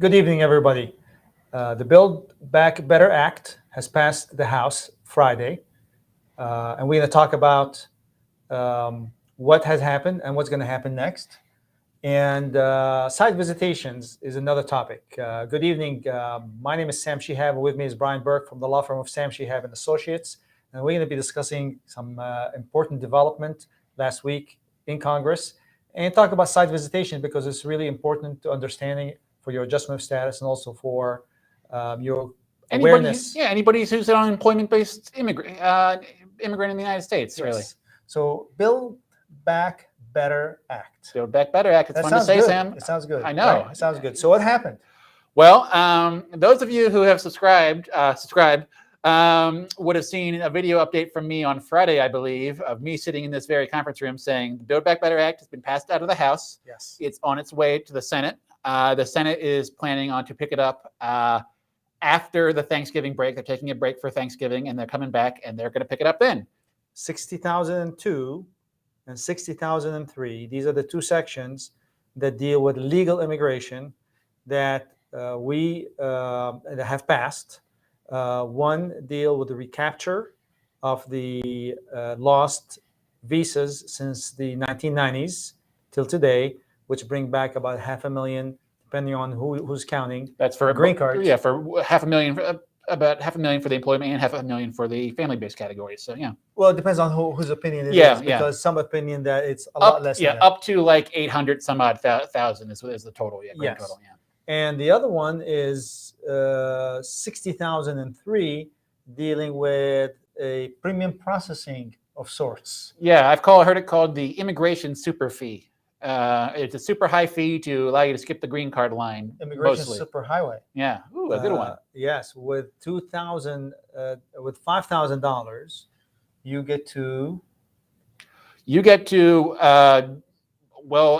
Good evening, everybody. The Buildback Better Act has passed the House Friday, and we're going to talk about what has happened and what's going to happen next. And site visitations is another topic. Good evening. My name is Sam Shihab. With me is Brian Burke from the law firm of Sam Shihab and Associates. And we're going to be discussing some important development last week in Congress and talk about site visitation because it's really important to understanding for your adjustment of status and also for your awareness. Anybody who's an unemployment-based immigrant in the United States, Yes. really. So Buildback Better Act. Buildback Better Act. It's That fun to sounds say, good. Sam. It sounds good. I know. Right? It sounds good. So what happened? Well, those of you who have subscribed would have seen a video update from me on Friday, I believe, of me sitting in this very conference room saying the Buildback Better Act has been passed out of the House. Yes. It's on its way to the Senate. The Senate is planning on to pick it up after the Thanksgiving break. They're taking a break for Thanksgiving, and they're coming back, and they're going to pick it up then. 60,002 and 60,003. These are the two sections that deal with legal immigration that we have passed. One deal with the recapture of the lost visas since the 1990s till today, which bring back about 500,000, depending on who's counting. That's for green cards. Yeah, for 500,000, about 500,000 for the employment and 500,000 for the family-based categories. So yeah. Well, it depends on whose opinion it is, because some opinion that it's a lot less. Yeah, up to like 800 some odd thousand is the total. Yeah, yes. Total. Yeah. And the other one is 60,003, dealing with a premium processing of sorts. Yeah, I've heard it called the immigration super fee. It's a super high fee to allow you to skip the green card line. Immigration super highway. Yeah, ooh, a good one. Yes, with $5,000, you get to.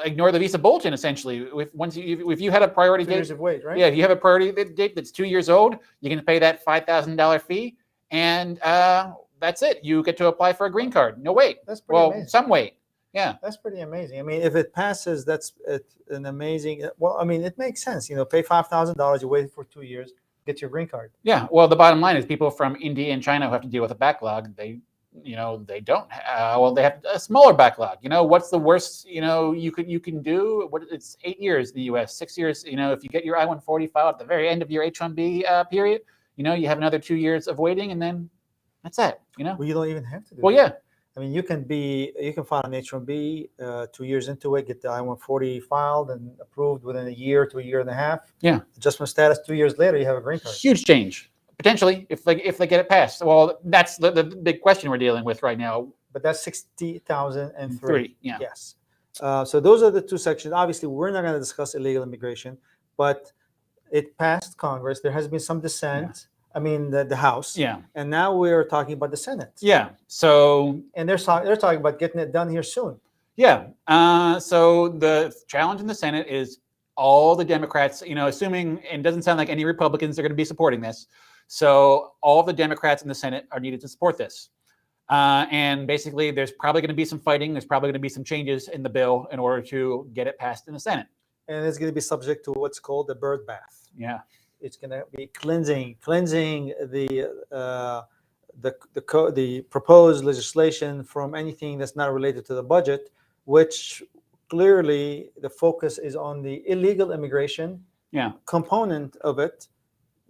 Ignore the visa bulletin essentially. If you had a priority 2 date, years of wait, right? Yeah, if you have a priority date that's 2 years old, you can pay that $5,000 fee, and that's it. You get to apply for a green card. No wait. That's pretty amazing. Some wait. Yeah, that's pretty amazing. I mean, if it passes, that's an amazing. Well, I mean, it makes sense. Pay $5,000, you wait for 2 years, get your green card. Yeah. Well, the bottom line is people from India and China who have to deal with a backlog. They don't. They have a smaller backlog. What's the worst? You can do. It's 8 years in the U.S., 6 years. If you get your I-140 file at the very end of your H-1B period, you have another 2 years of waiting, and then that's it. Well, you don't even have to do. Well, that. yeah. I mean, you can file an H-1B 2 years into it, get the I-140 filed and approved within a year to a year and a half. Yeah. Adjustment status 2 years later, you have a green card. Huge change. Potentially, if they get it passed. Well, that's the big question we're dealing with right now. But that's 60,003. Yeah. Yes. So those are the two sections. Obviously, we're not going to discuss illegal immigration, but it passed Congress. There has been some dissent. Yeah. I mean, the House. Yeah. And now we're talking about the Senate. Yeah. So. And they're talking about getting it done here soon. Yeah. So the challenge in the Senate is all the Democrats, assuming, and it doesn't sound like any Republicans are going to be supporting this. So all of the Democrats in the Senate are needed to support this. And basically, there's probably going to be some fighting. There's probably going to be some changes in the bill in order to get it passed in the Senate. And it's going to be subject to what's called the bird bath. Yeah. It's going to be cleansing the proposed legislation from anything that's not related to the budget, which clearly the focus is on the illegal immigration component of it.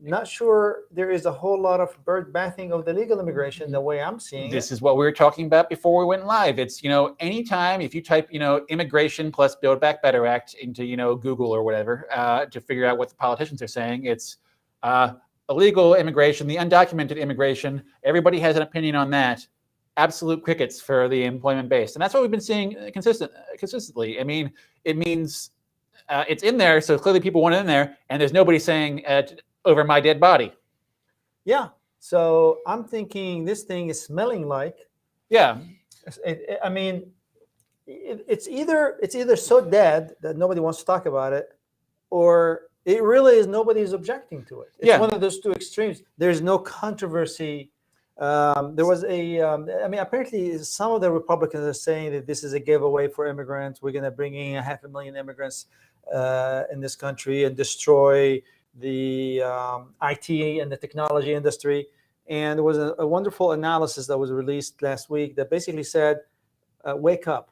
Not sure there is a whole lot of bird bathing of the legal immigration the way I'm seeing This is what we were talking about before we went live. It's, anytime if you type, immigration plus Build Back Better Act into, Google or whatever, to figure out what the politicians are saying, it's illegal immigration, the undocumented immigration. Everybody has an opinion on that. Absolute crickets for the employment base. And that's what we've been seeing consistently. I mean, it means it's in there. So clearly people want it in there, and there's nobody saying over my dead body. Yeah. So I'm thinking this thing is smelling like. Yeah. I mean, it's either so dead that nobody wants to talk about it, or it really is nobody's objecting to it. It's one of those two extremes. There's no controversy There was I mean, apparently some of the Republicans are saying that this is a giveaway for immigrants. We're going to bring in 500,000 immigrants in this country and destroy the IT and the technology industry. And there was a wonderful analysis that was released last week that basically said, wake up.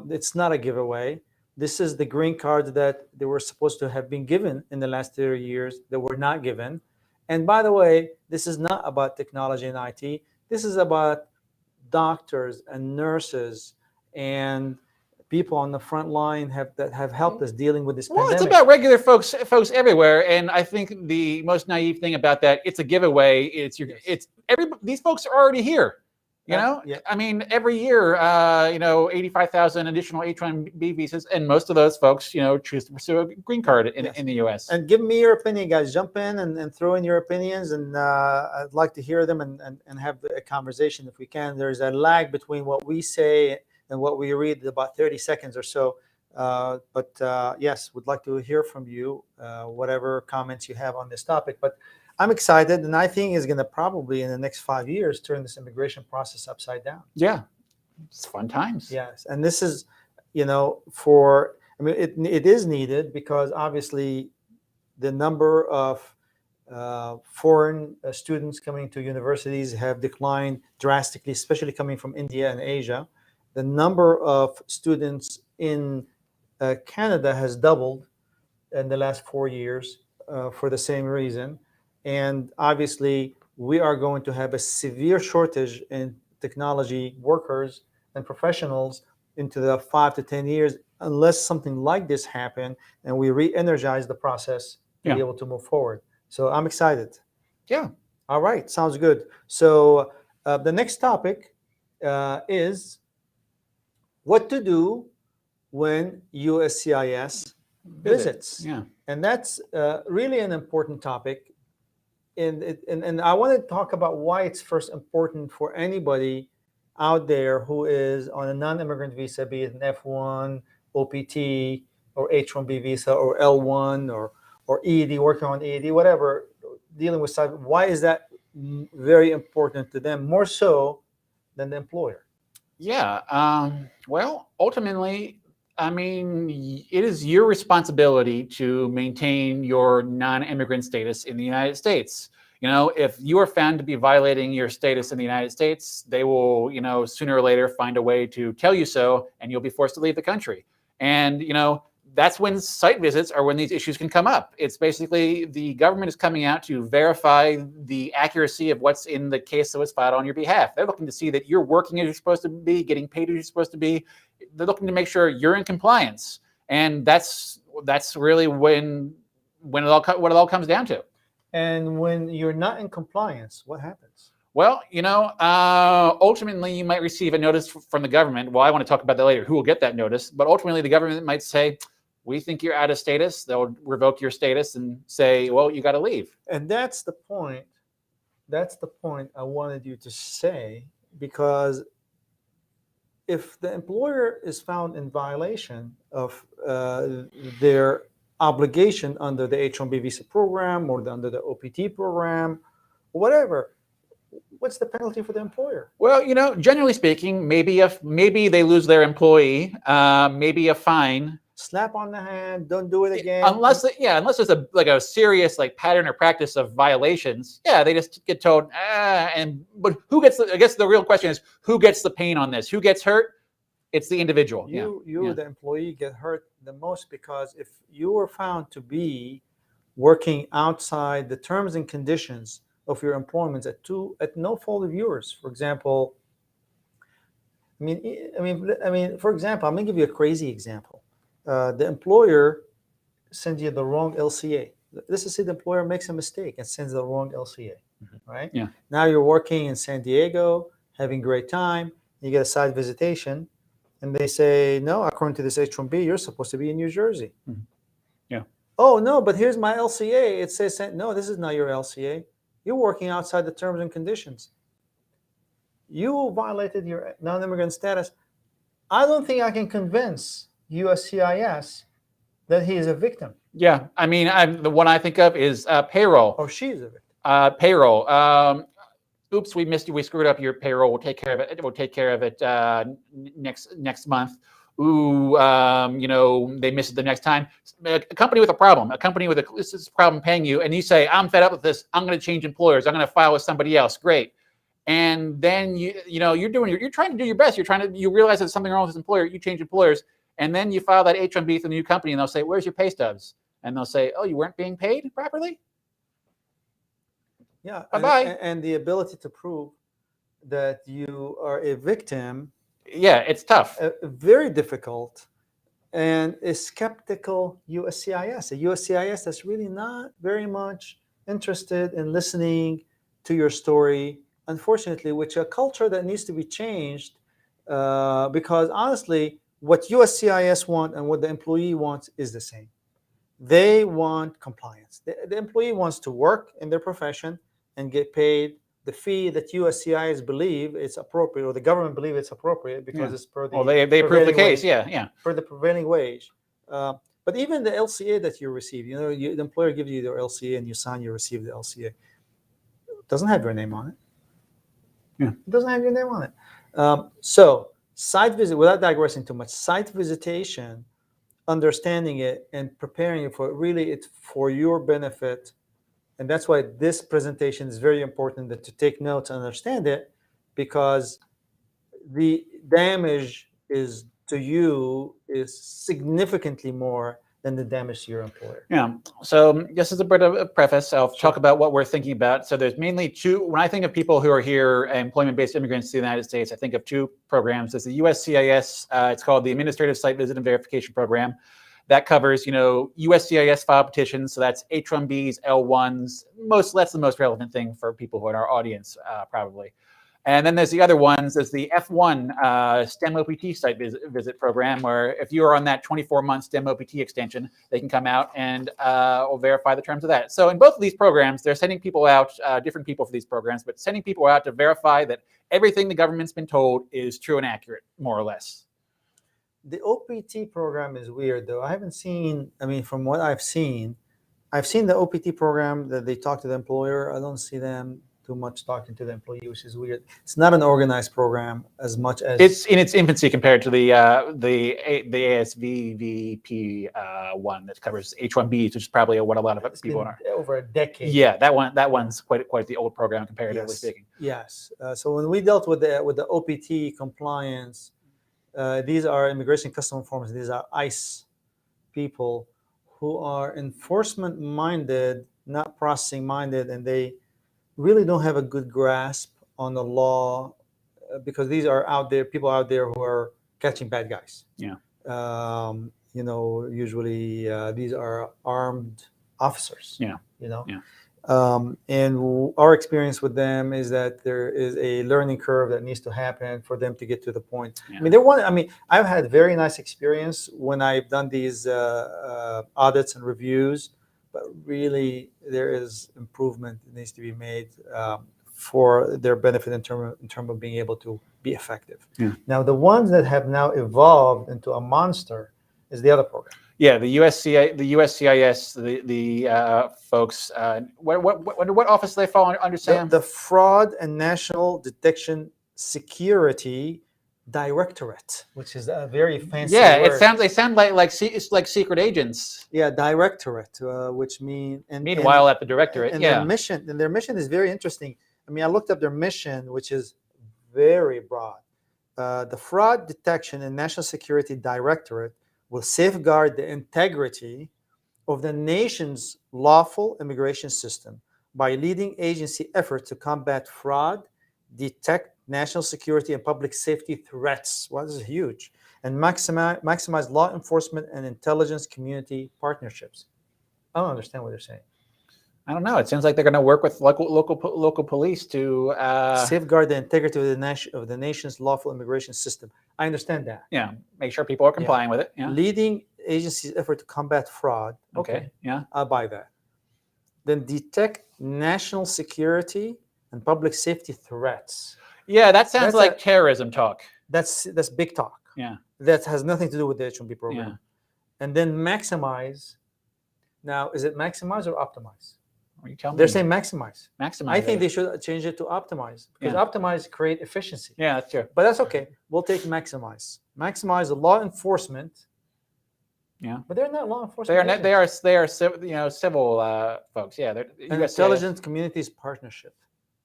It's not a giveaway. This is the green cards that they were supposed to have been given in the last 30 years that were not given. And by the way, this is not about technology and IT. This is about doctors and nurses and people on the front line that have helped us dealing with this Well, pandemic. it's about regular folks everywhere, and I think the most naive thing about that, it's a giveaway. It's these folks are already here. You know, yeah. I mean, every year, 85,000 additional H-1B visas, and most of those folks, choose to pursue a green card in the U.S. And give me your opinion, guys. Jump in and throw in your opinions, and I'd like to hear them and have a conversation if we can. There's a lag between what we say and what we read, about 30 seconds or so. But yes, would like to hear from you, whatever comments you have on this topic. But I'm excited, and I think is going to probably in the next 5 years turn this immigration process upside down. Yeah, it's fun times. Yes, and this is, I mean, it is needed because obviously the number of foreign students coming to universities have declined drastically, especially coming from India and Asia. The number of students in Canada has doubled in the last 4 years for the same reason. And obviously, we are going to have a severe shortage in technology workers and professionals into the 5 to 10 years, unless something like this happen and we re-energize the process to be able to move forward. So I'm excited. Yeah. All right. Sounds good. So the next topic is what to do when USCIS visits. Yeah. And that's really an important topic. And I want to talk about why it's first important for anybody out there who is on a non-immigrant visa, be it an F1, OPT, or H-1B visa, or L1, or EAD, working on EAD, whatever, dealing with cyber. Why is that very important to them, more so than the employer? Yeah. Well, ultimately, I mean, it is your responsibility to maintain your non-immigrant status in the United States. If you are found to be violating your status in the United States, they will, sooner or later find a way to tell you so, and you'll be forced to leave the country. And, that's when site visits are when these issues can come up. It's basically the government is coming out to verify the accuracy of what's in the case that was filed on your behalf. They're looking to see that you're working as you're supposed to be, getting paid as you're supposed to be. They're looking to make sure you're in compliance. And that's really when it all comes down to. And when you're not in compliance, what happens? Well, ultimately you might receive a notice from the government. Well, I want to talk about that later, who will get that notice. But ultimately the government might say, we think you're out of status. They'll revoke your status and say, well, you got to leave. And that's the point. That's the point I wanted you to say, because if the employer is found in violation of their obligation under the H-1B visa program or under the OPT program, whatever, what's the penalty for the employer? Well, generally speaking, maybe they lose their employee, maybe a fine. Slap on the hand, don't do it again. Unless there's a serious pattern or practice of violations. Yeah, they just get told. But who gets? I guess the real question is who gets the pain on this? Who gets hurt? It's the individual. The employee, get hurt the most, because if you were found to be working outside the terms and conditions of your employment at no fault of yours, for example. I mean, for example, I'm gonna give you a crazy example. The employer sends you the wrong LCA. Let's just say the employer makes a mistake and sends the wrong LCA, right? Yeah. Now you're working in San Diego, having a great time. You get a site visitation, and they say, no, according to this H-1B, you're supposed to be in New Jersey. Mm-hmm. Yeah. Oh, no, but here's my LCA. It says, no, this is not your LCA. You're working outside the terms and conditions. You violated your non-immigrant status. I don't think I can convince USCIS that he is a victim. Yeah, I mean, the one I think of is payroll. Or she's a victim. Payroll. oops, we missed you. We screwed up your payroll. We'll take care of it. We'll take care of it next month. Ooh, they missed it the next time. A company with a problem, this is a problem paying you, and you say, I'm fed up with this. I'm going to change employers. I'm going to file with somebody else. Great. And then you're trying to do your best. You realize there's something wrong with this employer. You change employers, and then you file that H-1B through the new company, and they'll say, where's your pay stubs? And they'll say, oh, you weren't being paid properly? Yeah. Bye-bye. And the ability to prove that you are a victim. Yeah, it's tough. Very difficult. And a skeptical USCIS. A USCIS that's really not very much interested in listening to your story, unfortunately, which a culture that needs to be changed, because honestly, what USCIS want and what the employee wants is the same. They want compliance. The employee wants to work in their profession and get paid the fee that USCIS believe it's appropriate, or the government believe it's appropriate, because it's per the they approve the case, wage, for the prevailing wage. But even the LCA that you receive, the employer gives you their LCA and you sign, you receive the LCA. It doesn't have your name on it. Yeah. It doesn't have your name on it. So site visit, without digressing too much, site visitation, understanding it and preparing it it's for your benefit. And that's why this presentation is very important, that to take notes and understand it, because the damage to you is significantly more than the damage to your employer. Yeah. So just as a bit of a preface, I'll talk about what we're thinking about. So there's mainly two. When I think of people who are here, employment-based immigrants to the United States, I think of two programs. There's the USCIS. It's called the Administrative Site Visit and Verification Program. That covers, USCIS file petitions. So that's H-1Bs, L-1s. That's the most relevant thing for people who are in our audience, probably. And then there's the other ones. There's the F1 STEM OPT site visit program, where if you are on that 24-month STEM OPT extension, they can come out and will verify the terms of that. So in both of these programs, they're sending people out, different people for these programs, but sending people out to verify that everything the government's been told is true and accurate, more or less. The OPT program is weird, though. I haven't seen, from what I've seen the OPT program that they talk to the employer. I don't see them too much talking to the employee, which is weird. It's not an organized program as much as... It's in its infancy compared to the ASVVP one that covers H-1Bs, which is probably what a lot of people are. Over a decade. Yeah, that one's quite the old program, comparatively speaking. Yes. So when we dealt with the OPT compliance, these are immigration custom enforcement. These are ICE people who are enforcement minded, not processing minded, and they really don't have a good grasp on the law, because these are people out there who are catching bad guys. Yeah. Usually these are armed officers. Yeah. Yeah. And our experience with them is that there is a learning curve that needs to happen for them to get to the point. Yeah. I've had very nice experience when I've done these audits and reviews, but really there is improvement that needs to be made for their benefit in terms of being able to be effective. Yeah. Now, the ones that have now evolved into a monster is the other program. Yeah, the USCIS, the folks. What office do they fall under, Sam? The Fraud and National Detection Security Directorate, which is a very fancy word. They sound like secret agents. Yeah, directorate, which means. Meanwhile, at the directorate, their mission is very interesting. I looked up their mission, which is very broad. The Fraud Detection and National Security Directorate will safeguard the integrity of the nation's lawful immigration system by leading agency efforts to combat fraud, detect national security and public safety threats. Well, this is huge. And maximize law enforcement and intelligence community partnerships. I don't understand what they're saying. I don't know. It sounds like they're going to work with local police to safeguard the integrity of the nation's lawful immigration system. I understand that. Yeah, make sure people are complying with it. Yeah. Leading agencies' effort to combat fraud. Okay. Yeah, I'll buy that. Then detect national security and public safety threats. Yeah, that sounds like terrorism talk. That's big talk. Yeah. That has nothing to do with the H-1B program. Yeah. And then maximize. Now, is it maximize or optimize? You tell me. They're saying maximize. Maximize. I think they should change it to optimize, because optimize create efficiency. Yeah, that's true. But that's okay. We'll take maximize. Maximize the law enforcement. Yeah, but they're not law enforcement. They are civil folks. Yeah, they're An intelligence communities partnership.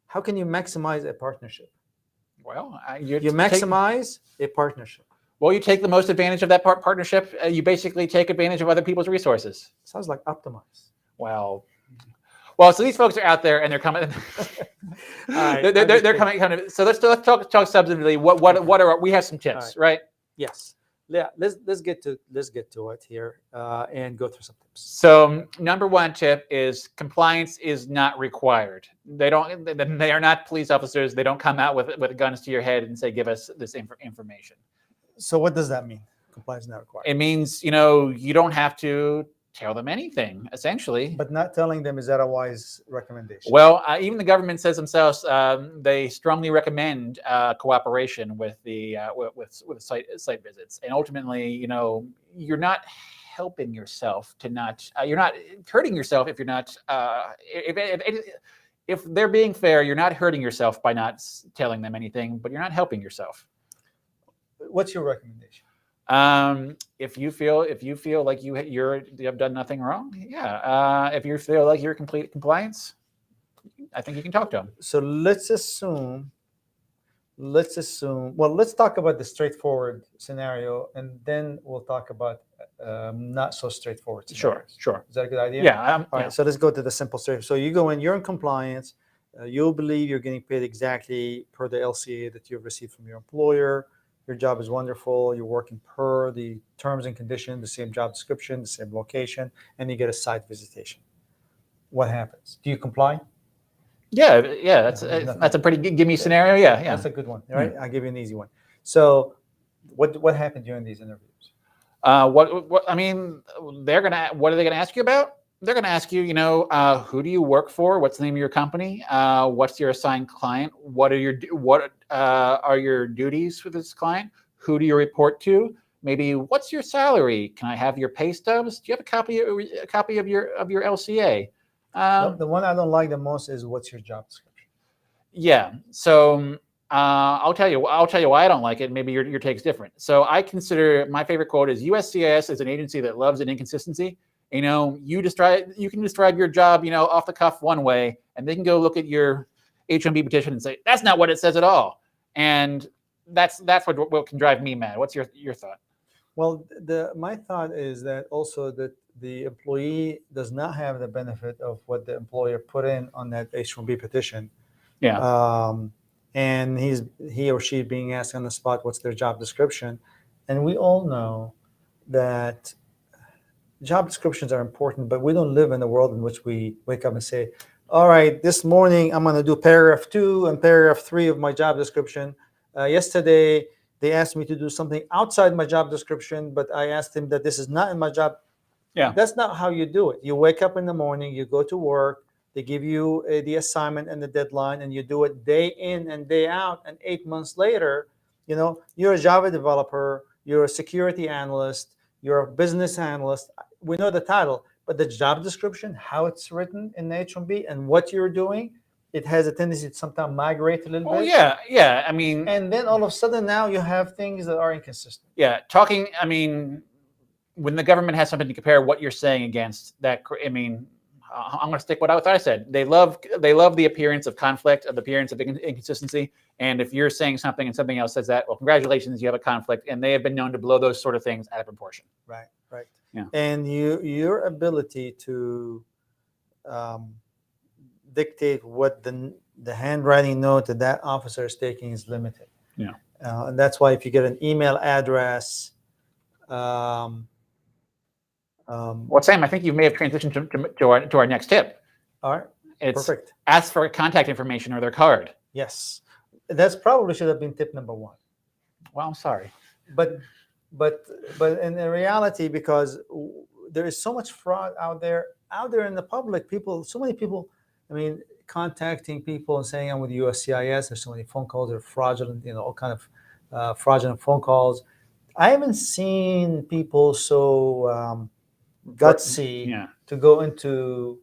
How can you maximize a partnership? Well, you maximize a partnership. Well, you take the most advantage of that partnership. You basically take advantage of other people's resources. Sounds like optimize. Well, so these folks are out there and they're coming. Right, they're coming kind of. So let's talk substantively. What are we have some tips, right? Yes. Yeah. Let's get to it here and go through some tips. So number one tip is compliance is not required. They are not police officers. They don't come out with guns to your head and say, give us this information. So what does that mean? Compliance is not required. It means, you don't have to tell them anything, essentially. But not telling them, is that a wise recommendation? Well, even the government says themselves they strongly recommend cooperation with the site visits, and ultimately, you're not helping yourself to not. You're not hurting yourself if you're not. If they're being fair, you're not hurting yourself by not telling them anything, but you're not helping yourself. What's your recommendation? If you feel like you have done nothing wrong, yeah. If you feel like you're complete compliance, I think you can talk to them. So let's assume. Well, let's talk about the straightforward scenario, and then we'll talk about not so straightforward scenarios. Sure. Is that a good idea? Yeah. All right. So let's go to the simple straightforward. So you go in, you're in compliance. You'll believe you're getting paid exactly per the LCA that you've received from your employer. Your job is wonderful. You're working per the terms and conditions, the same job description, the same location, and you get a site visitation. What happens? Do you comply? Yeah. That's a pretty gimme scenario. Yeah. That's a good one. All right, I'll give you an easy one. So, what happened during these interviews? What I mean, what are they gonna ask you about? They're gonna ask you, who do you work for? What's the name of your company? What's your assigned client? What are your duties for this client? Who do you report to? Maybe what's your salary? Can I have your pay stubs? Do you have a copy of your LCA? The one I don't like the most is what's your job description. Yeah. So I'll tell you why I don't like it. Maybe your take's different. So I consider my favorite quote is USCIS is an agency that loves an inconsistency. You can describe your job, off the cuff one way, and they can go look at your H-1B petition and say that's not what it says at all. And that's what can drive me mad. What's your thought? Well, my thought is that also that the employee does not have the benefit of what the employer put in on that H-1B petition. Yeah. And he or she being asked on the spot what's their job description, and we all know that job descriptions are important, but we don't live in a world in which we wake up and say, all right, this morning I'm going to do paragraph 2 and paragraph 3 of my job description. Yesterday, they asked me to do something outside my job description, but I asked them that this is not in my job. Yeah. That's not how you do it. You wake up in the morning, you go to work, they give you the assignment and the deadline, and you do it day in and day out. And 8 months later, you're a Java developer, you're a security analyst, you're a business analyst. We know the title, but the job description, how it's written in H-1B and what you're doing, it has a tendency to sometimes migrate a little bit. Oh, yeah. I mean, and then all of a sudden now you have things that are inconsistent. Yeah. When the government has something to compare what you're saying against, I'm going to stick with what I said. They love the appearance of conflict, the appearance of inconsistency. And if you're saying something and something else says that, well, congratulations, you have a conflict. And they have been known to blow those sort of things out of proportion. Right. Yeah. And your ability to dictate what the handwriting note that officer is taking is limited. Yeah. And that's why if you get an email address, Sam, I think you may have transitioned to our next tip. All right. It's perfect. Ask for contact information or their card. Yes. That's probably should have been tip number 1. Well, I'm sorry. But in reality, because there is so much fraud out there in the public, so many people, contacting people and saying I'm with USCIS, there's so many phone calls that are fraudulent, all kind of fraudulent phone calls. I haven't seen people so gutsy to go into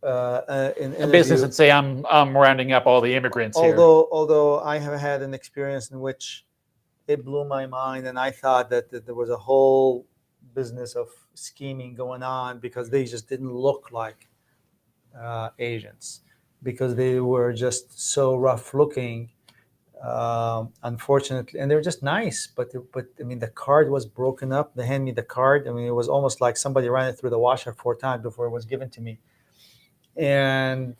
in A business interview. and say I'm rounding up all the immigrants here. Although I have had an experience in which it blew my mind, and I thought that there was a whole business of scheming going on because they just didn't look like Asians, because they were just so rough looking, unfortunately, and they were just nice. But I mean, the card was broken up. They handed me the card. I mean, it was almost like somebody ran it through the washer 4 times before it was given to me. And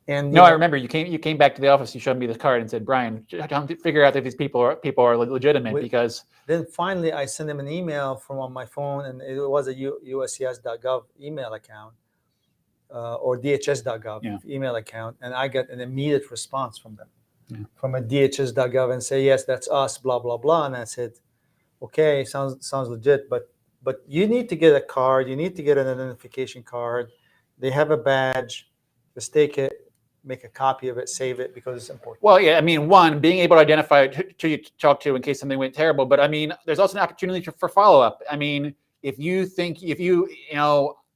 no, I remember you came back to the office. You showed me the card and said, "Brian, figure out that these people are legitimate." Because then finally I sent them an email from on my phone, and it was a USCIS.gov email account, or DHS.gov email account, and I got an immediate response from them, from a DHS.gov, and say, yes, that's us, blah blah blah. And I said, okay, sounds legit, but you need to get a card. You need to get an identification card. They have a badge. Just take it, make a copy of it, save it, because it's important. Well, yeah, I mean, one, being able to identify who you talk to in case something went terrible, but I mean, there's also an opportunity for follow-up. I mean, if you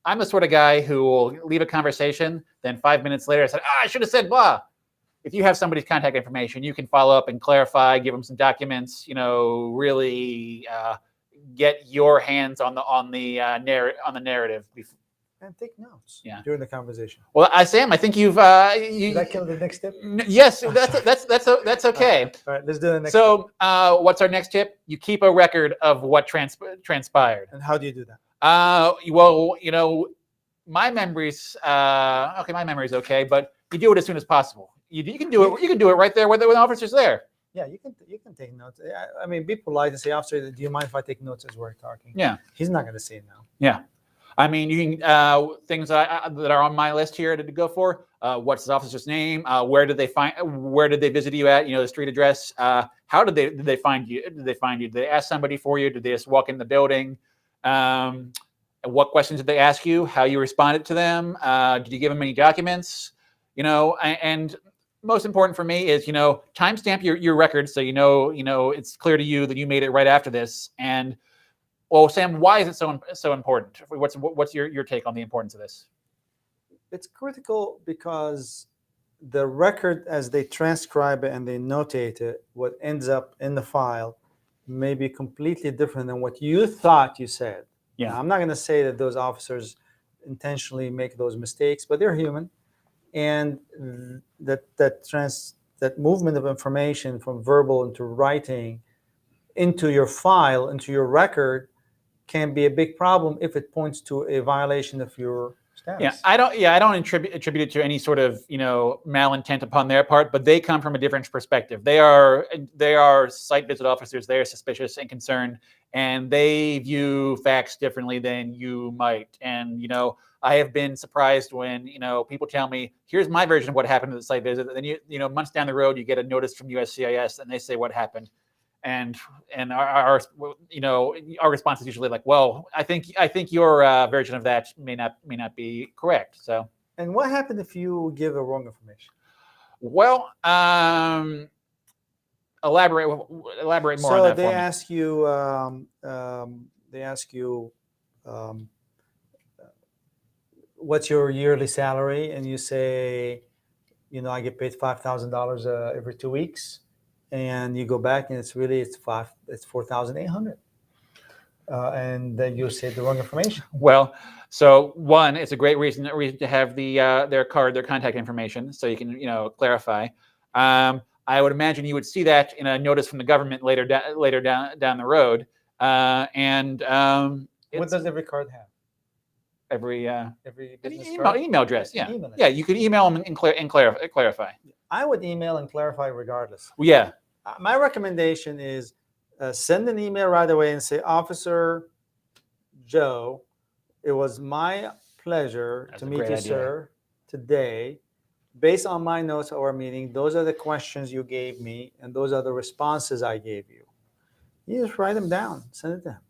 I'm the sort of guy who will leave a conversation, then 5 minutes later I said, I should have said blah. If you have somebody's contact information, you can follow up and clarify, give them some documents, really get your hands on the narrative. And take notes during the conversation. Well, Sam, I think you've Did I kill the next tip? Yes, that's okay. All right, let's do the next. So, what's our next tip? You keep a record of what transpired. And how do you do that? Well, my memory's okay. My memory's okay, but you do it as soon as possible. You can do it. You can do it right there when the officer's there. Yeah, you can take notes. I mean, be polite and say, officer, do you mind if I take notes as we're talking? Yeah. He's not going to say no. Yeah. I mean, you can things that are on my list here to go for. What's the officer's name? Where did they visit you at? The street address. How did they find you? Did they ask somebody for you? Did they just walk in the building? What questions did they ask you? How you responded to them? Did you give them any documents? And most important for me is timestamp your record so it's clear to you that you made it right after this. And well, Sam, why is it so important? What's your take on the importance of this? It's critical because the record, as they transcribe it and they notate it, what ends up in the file may be completely different than what you thought you said. Yeah. Now, I'm not going to say that those officers intentionally make those mistakes, but they're human, and that movement of information from verbal into writing, into your file, into your record, can be a big problem if it points to a violation of your status. I don't attribute it to any sort of malintent upon their part, but they come from a different perspective. They are site visit officers. They are suspicious and concerned, and they view facts differently than you might. And I have been surprised when people tell me, "Here's my version of what happened at the site visit." And then months down the road, you get a notice from USCIS, and they say what happened. And our response is usually like, well, I think your version of that may not be correct. So. And what happened if you give the wrong information? Well, elaborate more so on that. They ask you, what's your yearly salary, and you say, I get paid $5,000 every 2 weeks. And you go back, and it's 4,800, and then you say the wrong information. Well, so one, it's a great reason to have their contact information, so you can clarify. I would imagine you would see that in a notice from the government later down the road. And what does every card have? Every business email address. Yeah, yeah. You could email them and clarify. I would email and clarify regardless. Yeah. My recommendation is send an email right away and say, Officer Joe, it was my pleasure to meet you, sir, today. Based on my notes of our meeting, those are the questions you gave me, and those are the responses I gave you. You just write them down, send it to him.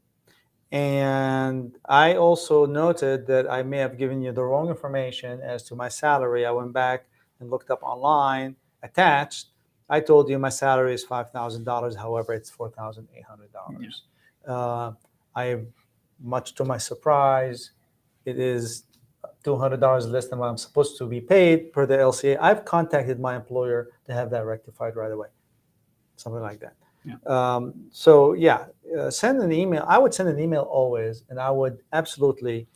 And I also noted that I may have given you the wrong information as to my salary. I went back and looked up online, attached. I told you my salary is $5,000. However, it's $4,800. Much to my surprise, it is $200 less than what I'm supposed to be paid per the LCA, I've contacted my employer to have that rectified right away. Something like that. Yeah. So yeah, send an email. I would send an email always, and I would absolutely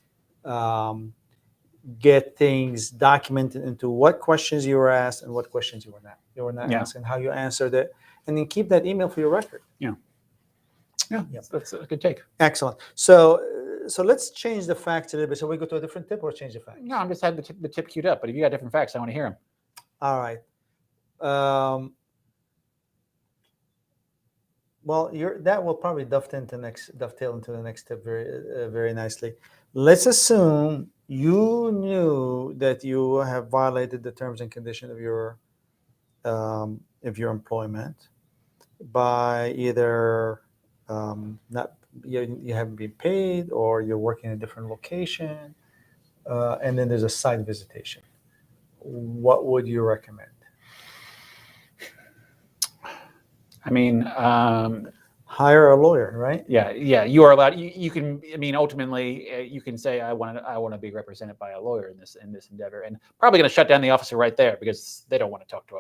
get things documented into what questions you were asked and what questions you were not. You were not Yeah. asked, and how you answered it, and then keep that email for your record. Yeah. Yep. That's a good take. Excellent. So let's change the facts a little bit. So we go to a different tip or change the facts? No, I'm just had the tip queued up, but if you got different facts, I want to hear them. All right. Well, that will probably dovetail into the next tip very nicely. Let's assume you knew that you have violated the terms and conditions of your employment by either not you haven't been paid, or you're working in a different location, and then there's a site visitation. What would you recommend? I mean, hire a lawyer, right? Yeah, you are allowed. You can. I mean, ultimately, you can say, I want to be represented by a lawyer in this endeavor, and probably going to shut down the officer right there because they don't want to talk to a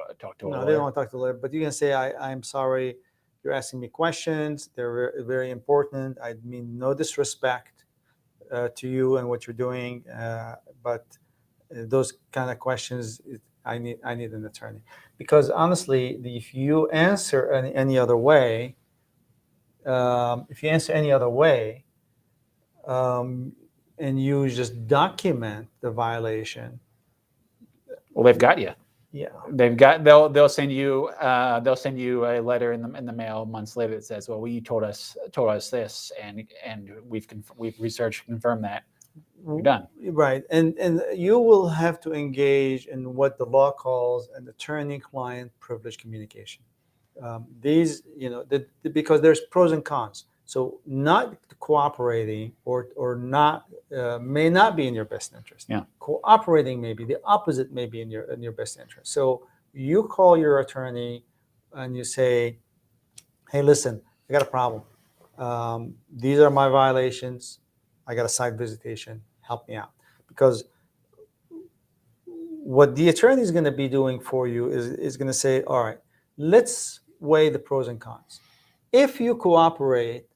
lawyer. No, they don't want to talk to a lawyer. But you can say, I'm sorry, you're asking me questions. They're very important. I mean no disrespect to you and what you're doing, but those kind of questions, I need an attorney, because honestly, if you answer any other way, and you just document the violation, well, they've got you. Yeah, they'll send you a letter in the mail months later that says, well, you told us this, and we've researched, confirmed that. You're done. Right, and you will have to engage in what the law calls an attorney-client privilege communication. These, because there's pros and cons. So not cooperating or not may not be in your best interest. Yeah. Cooperating may be the opposite, may be in your best interest. So you call your attorney and you say, hey, listen, I got a problem. These are my violations. I got a site visitation. Help me out. Because what the attorney is going to be doing for you is going to say, all right, let's weigh the pros and cons. If you cooperate,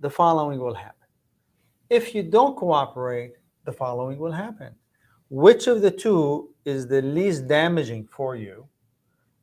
the following will happen. If you don't cooperate, the following will happen. Which of the two is the least damaging for you,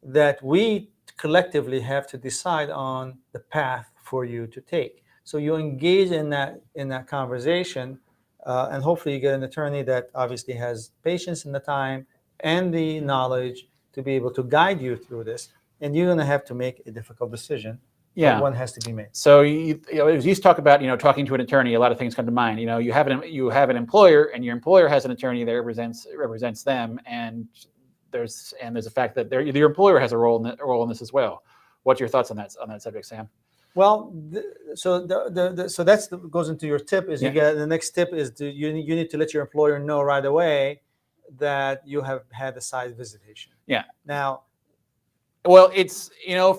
that we collectively have to decide on the path for you to take? So you engage in that conversation, and hopefully you get an attorney that obviously has patience and the time and the knowledge to be able to guide you through this. And you're going to have to make a difficult decision. Yeah, one has to be made. So as you talk about talking to an attorney, a lot of things come to mind. You have an employer, and your employer has an attorney that represents them, and there's a fact that your employer has a role in this as well. What's your thoughts on that subject, Sam? Well, so that's goes into your tip. Is you get the next tip is you need to let your employer know right away that you have had a site visitation. Yeah. Now, well, it's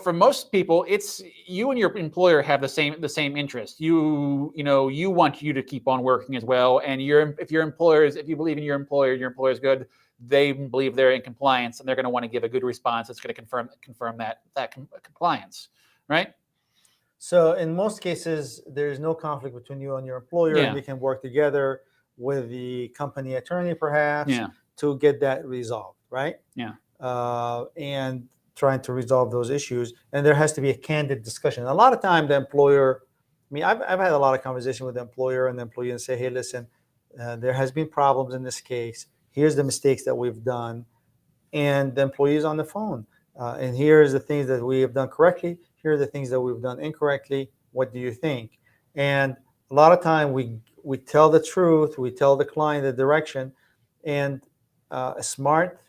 for most people, it's you and your employer have the same interest. You want you to keep on working as well, and if you believe in your employer is good. They believe they're in compliance, and they're going to want to give a good response that's going to confirm that compliance, right? So in most cases, there is no conflict between you and your employer, and they can work together with the company attorney, perhaps, to get that resolved, right? Yeah. And trying to resolve those issues, and there has to be a candid discussion. A lot of time, the employer, I've had a lot of conversation with the employer and the employee, and say, hey, listen, there has been problems in this case. Here's the mistakes that we've done, and the employee is on the phone. And here's the things that we have done correctly. Here are the things that we've done incorrectly. What do you think? And a lot of time we tell the truth. We tell the client the direction, and a smart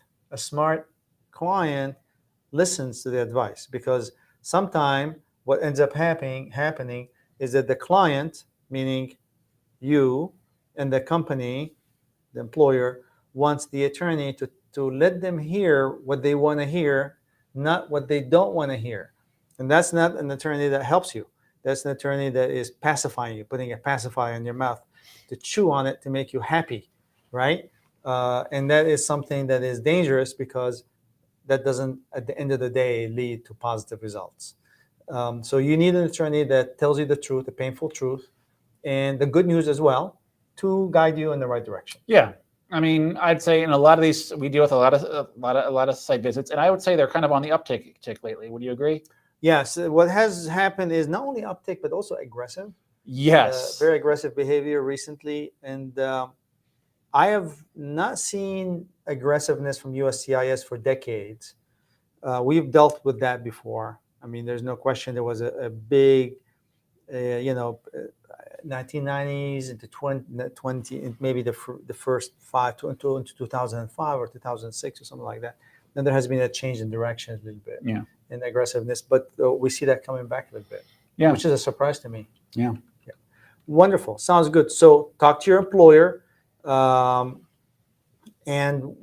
client listens to the advice, because sometimes what ends up happening is that the client, meaning you and the company, the employer, wants the attorney to let them hear what they want to hear, not what they don't want to hear. And that's not an attorney that helps you. That's an attorney that is pacifying you, putting a pacifier in your mouth to chew on it to make you happy, right? And that is something that is dangerous because that doesn't, at the end of the day, lead to positive results. So you need an attorney that tells you the truth, the painful truth, and the good news as well, to guide you in the right direction. Yeah. I mean, I'd say in a lot of these, we deal with a lot of site visits, and I would say they're kind of on the uptick lately. Would you agree? Yes. What has happened is not only uptick, but also aggressive. Yes. Very aggressive behavior recently. And I have not seen aggressiveness from USCIS for decades. We've dealt with that before. I mean, there's no question there was a big, 1990s into 20 maybe the first five to into 2005 or 2006 or something like that. Then there has been a change in direction a little bit, Yeah. in aggressiveness, but we see that coming back a little bit, Yeah. which is a surprise to me. Yeah. Wonderful. Sounds good. So talk to your employer. And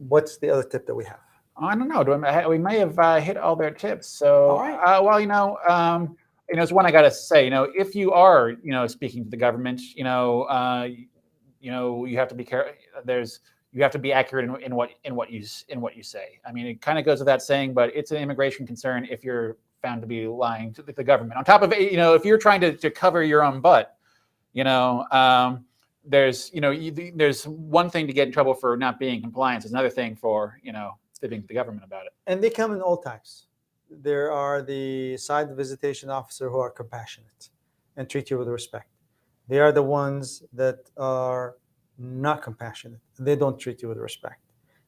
what's the other tip that we have? I don't know. We may have hit all their tips. So, All right. well, it's one I got to say. If you are, speaking to the government, you have to be careful. You have to be accurate in what you say. I mean, it kind of goes without saying, but it's an immigration concern if you're found to be lying to the government. On top of it, if you're trying to cover your own butt, there's one thing to get in trouble for not being in compliance. There's another thing for speaking to the government about it. And they come in all types. There are the side visitation officer who are compassionate and treat you with respect. They are the ones that are not compassionate. They don't treat you with respect.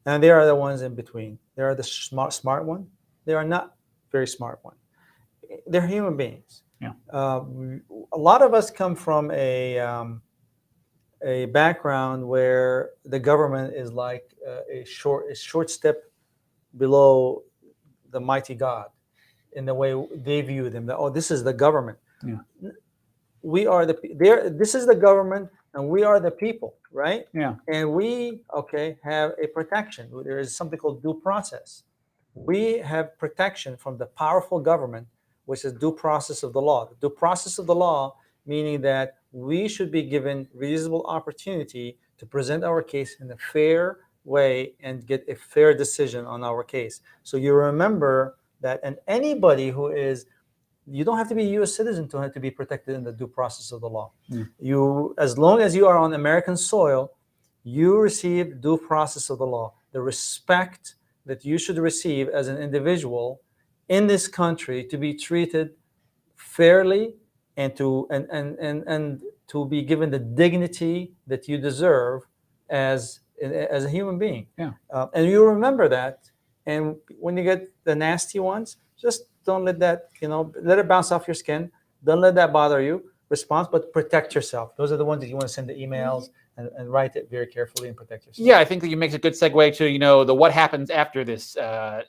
And they are the ones in between. They are the smart one. They are not very smart one. They're human beings. Yeah. A lot of us come from a background where the government is like a short step below the mighty God in the way they view them. That, this is the government. Yeah. We are this is the government, and we are the people, right? Yeah. And we have a protection. There is something called due process. We have protection from the powerful government, which is due process of the law. The due process of the law, meaning that we should be given reasonable opportunity to present our case in a fair way and get a fair decision on our case. So you remember that, and anybody who is, you don't have to be a U.S. citizen to have to be protected in the due process of the law. You, as long as you are on American soil, you receive due process of the law, the respect that you should receive as an individual in this country, to be treated fairly and to be given the dignity that you deserve as a human being. Yeah. And you remember that. And when you get the nasty ones, just don't let that, let it bounce off your skin. Don't let that bother you. Respond, but protect yourself. Those are the ones that you want to send the emails and write it very carefully and protect yourself. Yeah, I think that you make a good segue to, the what happens after this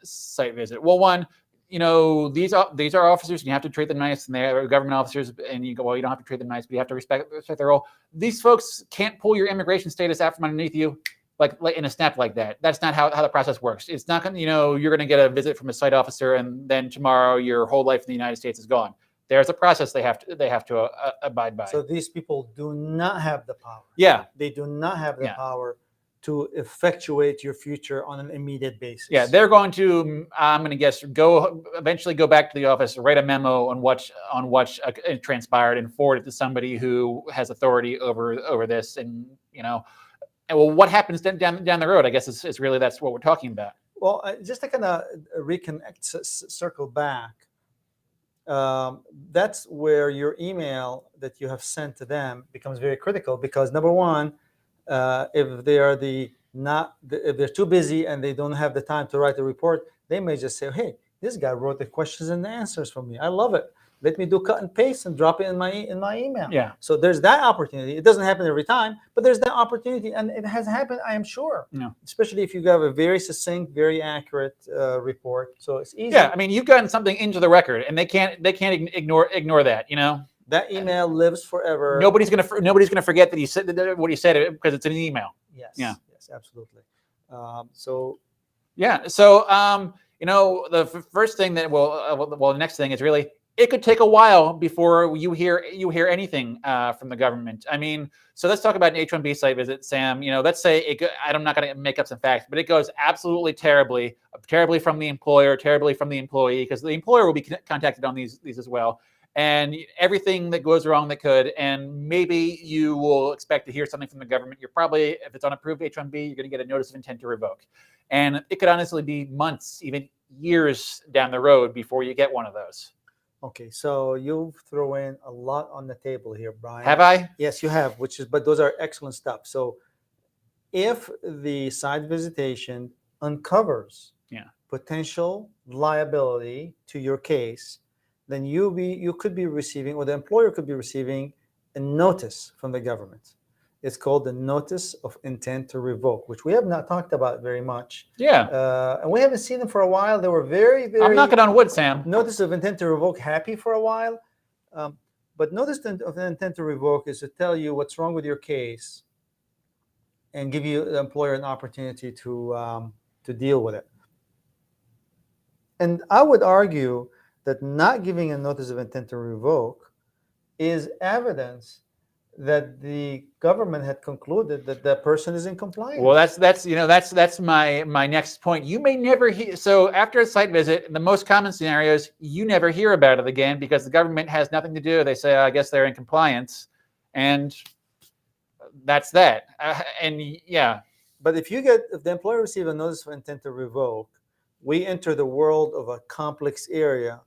site visit. Well, one, these are officers, and you have to treat them nice, and they're government officers, and you go, well, you don't have to treat them nice, but you have to respect their role. These folks can't pull your immigration status out from underneath you like in a snap like that. That's not how the process works. It's not going to, you're going to get a visit from a site officer, and then tomorrow your whole life in the United States is gone. There's a process they have to abide by. So these people do not have the power. Yeah. They do not have the power to effectuate your future on an immediate basis. Yeah, they're going to, I'm going to guess, eventually go back to the office, write a memo on what transpired, and forward it to somebody who has authority over this. And well, what happens down the road, I guess, is really, that's what we're talking about. Well, just to kind of reconnect, circle back, that's where your email that you have sent to them becomes very critical, because number one, if they're if they're too busy and they don't have the time to write the report, they may just say, hey, this guy wrote the questions and the answers for me. I love it. Let me do cut and paste and drop it in my email. Yeah. So there's that opportunity. It doesn't happen every time, but there's that opportunity, and it has happened, I am sure. Yeah. Especially if you have a very succinct, very accurate report. So it's easy. Yeah, I mean, you've gotten something into the record, and they can't ignore that. That email lives forever. Nobody's gonna forget that he said what he said, because it's in an email. Yes. Yeah. Yes, absolutely. The first thing that the next thing is really, it could take a while before you hear anything from the government. I mean, so let's talk about an H-1B site visit, Sam. Let's say I'm not going to make up some facts, but it goes absolutely terribly from the employer, terribly from the employee, because the employer will be contacted on these as well, and everything that goes wrong that could, and maybe you will expect to hear something from the government. You're probably, if it's unapproved H-1B, you're going to get a notice of intent to revoke, and it could honestly be months, even years down the road before you get one of those. Okay, so you've thrown in a lot on the table here, Brian. Have I? Yes, you have, but those are excellent stuff. So if the site visitation uncovers potential liability to your case, then you could be receiving, or the employer could be receiving, a notice from the government. It's called the Notice of Intent to Revoke, which we have not talked about very much. Yeah. And we haven't seen them for a while. They were very, very... I'm knocking on wood, Sam. Notice of Intent to Revoke, happy for a while. But Notice of Intent to Revoke is to tell you what's wrong with your case and give you, the employer, an opportunity to deal with it. And I would argue that not giving a Notice of Intent to Revoke is evidence that the government had concluded that that person is in compliance. Well, that's my next point. You may never hear. So after a site visit, the most common scenarios, you never hear about it again because the government has nothing to do. They say, I guess they're in compliance, and that's that. And yeah. But if the employer receives a notice of intent to revoke, we enter the world of a complex area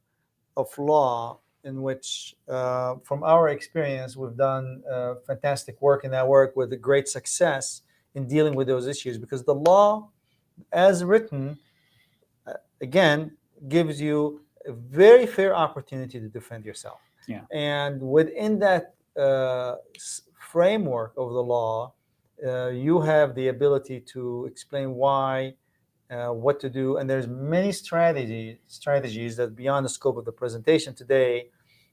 of law in which, from our experience, we've done fantastic work in that work with great success in dealing with those issues, because the law, as written, again, gives you a very fair opportunity to defend yourself. Yeah. And within that framework of the law, you have the ability to explain why, what to do, and there's many strategies that, beyond the scope of the presentation today,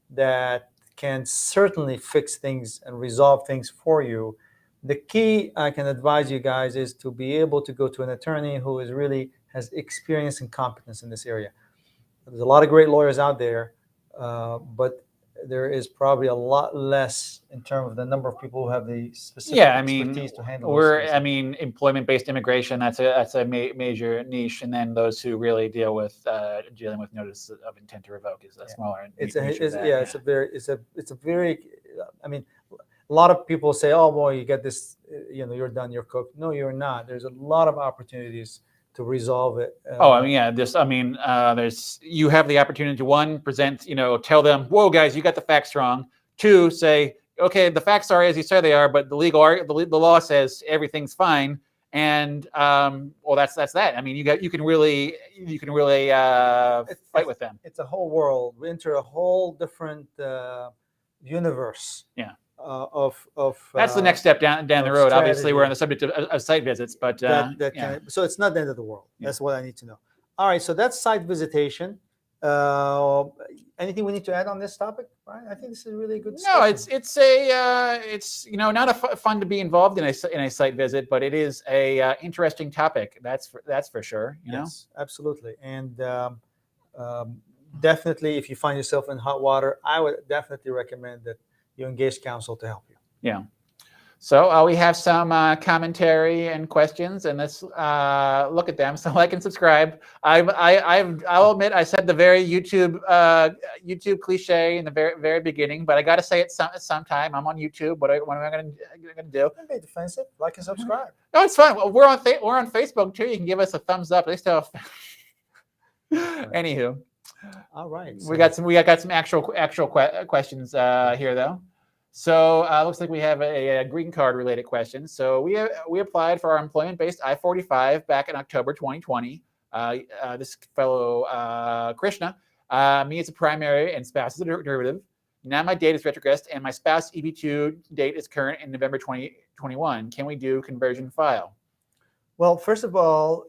that can certainly fix things and resolve things for you. The key I can advise you guys is to be able to go to an attorney who has experience and competence in this area. There's a lot of great lawyers out there, but there is probably a lot less in terms of the number of people who have the specific expertise to handle those cases. Employment-based immigration, that's a major niche, and then those who really deal with dealing with notice of intent to revoke is a smaller niche. It's a very I mean, a lot of people say, oh boy, you get this, you're done, you're cooked. No, you're not. There's a lot of opportunities to resolve it. You have the opportunity to, one, present, tell them, whoa, guys, you got the facts wrong. Two, say, okay, the facts are as you say they are, but the law says everything's fine. And that's that. I mean, you can really fight with them. It's a whole world. We enter a whole different universe. Yeah. That's the next step down the road. Strategy. Obviously, we're on the subject of site visits, but so it's not the end of the world. Yeah. That's what I need to know. All right, so that's site visitation. Anything we need to add on this topic, Brian? I think this is really a good. No, it's not fun to be involved in a site visit, but it is a interesting topic. That's for sure. Yes, absolutely, and definitely, if you find yourself in hot water, I would definitely recommend that you engage counsel to help you. Yeah. So we have some commentary and questions, and let's look at them. So like and subscribe. I'll admit I said the very YouTube cliche in the very beginning, but I got to say it sometime. I'm on YouTube. What am I going to do? Don't be defensive. Like and subscribe. No, it's fine. Well, we're on Facebook too. You can give us a thumbs up. At least Anywho. All right. So we got some actual questions here though. So looks like we have a green card related question. So we applied for our employment-based I-45 back in October 2020. This fellow Krishna, me as a primary and spouse as a derivative. Now my date is retrogressed and my spouse EB2 date is current in November 2021. Can we do conversion file? Well, first of all,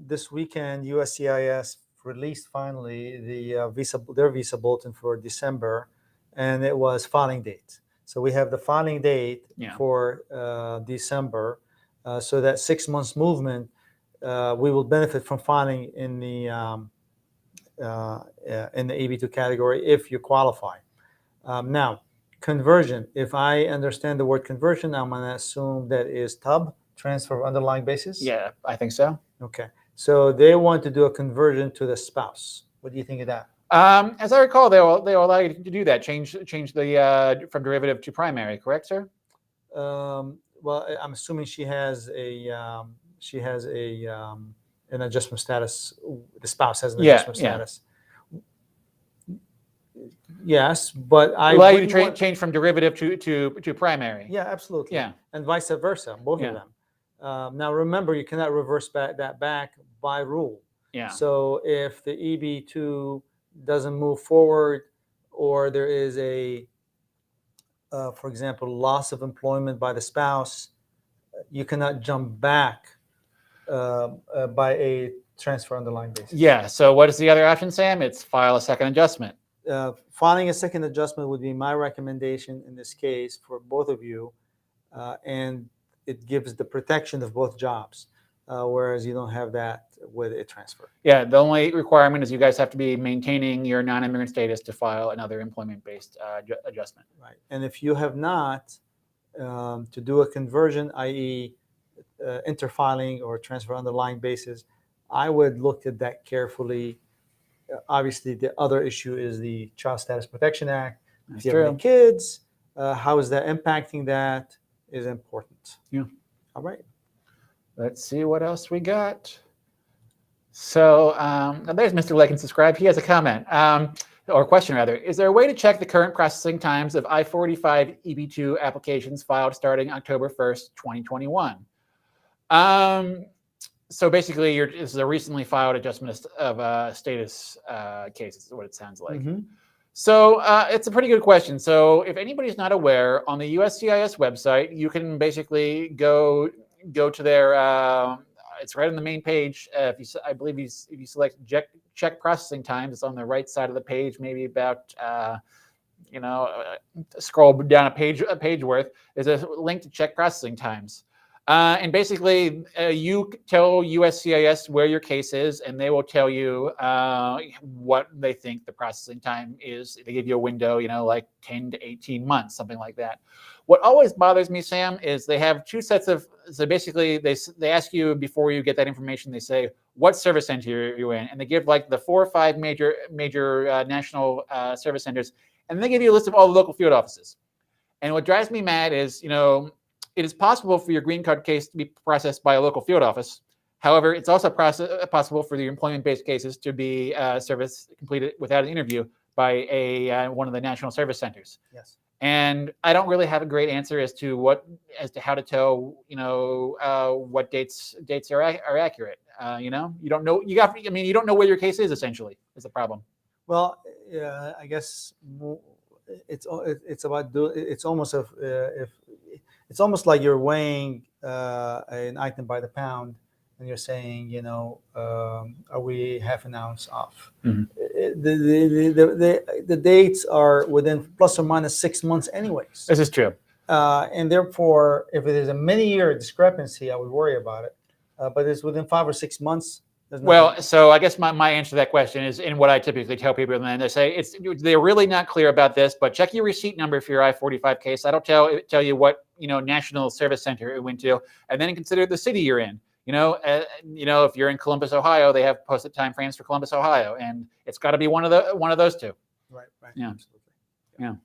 this weekend USCIS released finally their visa bulletin for December, and it was filing date. So we have the filing date for December. So that 6 months movement, we will benefit from filing in the in the EB2 category if you qualify. Now, conversion. If I understand the word conversion, I'm going to assume that is TUB, transfer of underlying basis. Yeah, I think so. Okay. So they want to do a conversion to the spouse. What do you think of that? As I recall, they'll allow you to do that. Change the from derivative to primary. Correct, sir? Well, I'm assuming she has an adjustment status. The spouse has an adjustment status. Yes, but I allow you to change from derivative to primary. Yeah, absolutely. Yeah, and vice versa, both of them. Now remember, you cannot reverse that back by rule. Yeah. So if the EB2 doesn't move forward, or there is a, for example, loss of employment by the spouse, you cannot jump back by a transfer underlying basis. Yeah. So what is the other option, Sam? It's file a second adjustment. Filing a second adjustment would be my recommendation in this case for both of you, and it gives the protection of both jobs, whereas you don't have that with a transfer. Yeah, the only requirement is you guys have to be maintaining your non-immigrant status to file another employment-based adjustment. Right, and if you have not, to do a conversion, i.e. interfiling or transfer underlying basis, I would look at that carefully. Obviously, the other issue is the Child Status Protection Act. If you have any kids, how is that impacting that is important. Yeah. All right. Let's see what else we got. So there's Mr. Like and Subscribe. He has a comment, or question rather. Is there a way to check the current processing times of I-485 EB2 applications filed starting October 1st, 2021? So basically, this is a recently filed adjustment of status case, is what it sounds like. Mm-hmm. So it's a pretty good question. So if anybody's not aware, on the USCIS website, you can basically go to their, it's right on the main page. If you select check processing times, it's on the right side of the page, maybe about, scroll down a page worth. There's a link to check processing times. And basically, you tell USCIS where your case is, and they will tell you what they think the processing time is. They give you a window, like 10 to 18 months, something like that. What always bothers me, Sam, is they have two sets of. So basically, they ask you before you get that information. They say what service center you're in, and they give like the 4 or 5 major national service centers, and they give you a list of all the local field offices. And what drives me mad is, it is possible for your green card case to be processed by a local field office. However, it's also possible for the employment-based cases to be service completed without an interview by one of the national service centers. Yes. And I don't really have a great answer as to how to tell what dates are accurate. You don't know. You don't know where your case is. Essentially, is the problem. Well, I guess it's about it's almost it's almost like you're weighing an item by the pound, and you're saying, are we half an ounce off? Mm-hmm. The dates are within plus or minus 6 months anyways. This is true. And therefore, if it is a many-year discrepancy, I would worry about it. But it's within 5 or 6 months. Well, so I guess my answer to that question is, in what I typically tell people, and then they say they're really not clear about this, but check your receipt number for your I-45 case. That'll tell you what national service center it went to, and then consider the city you're in. If you're in Columbus, Ohio, they have posted time frames for Columbus, Ohio, and it's got to be one of those two. Right. Yeah. Absolutely. Yeah.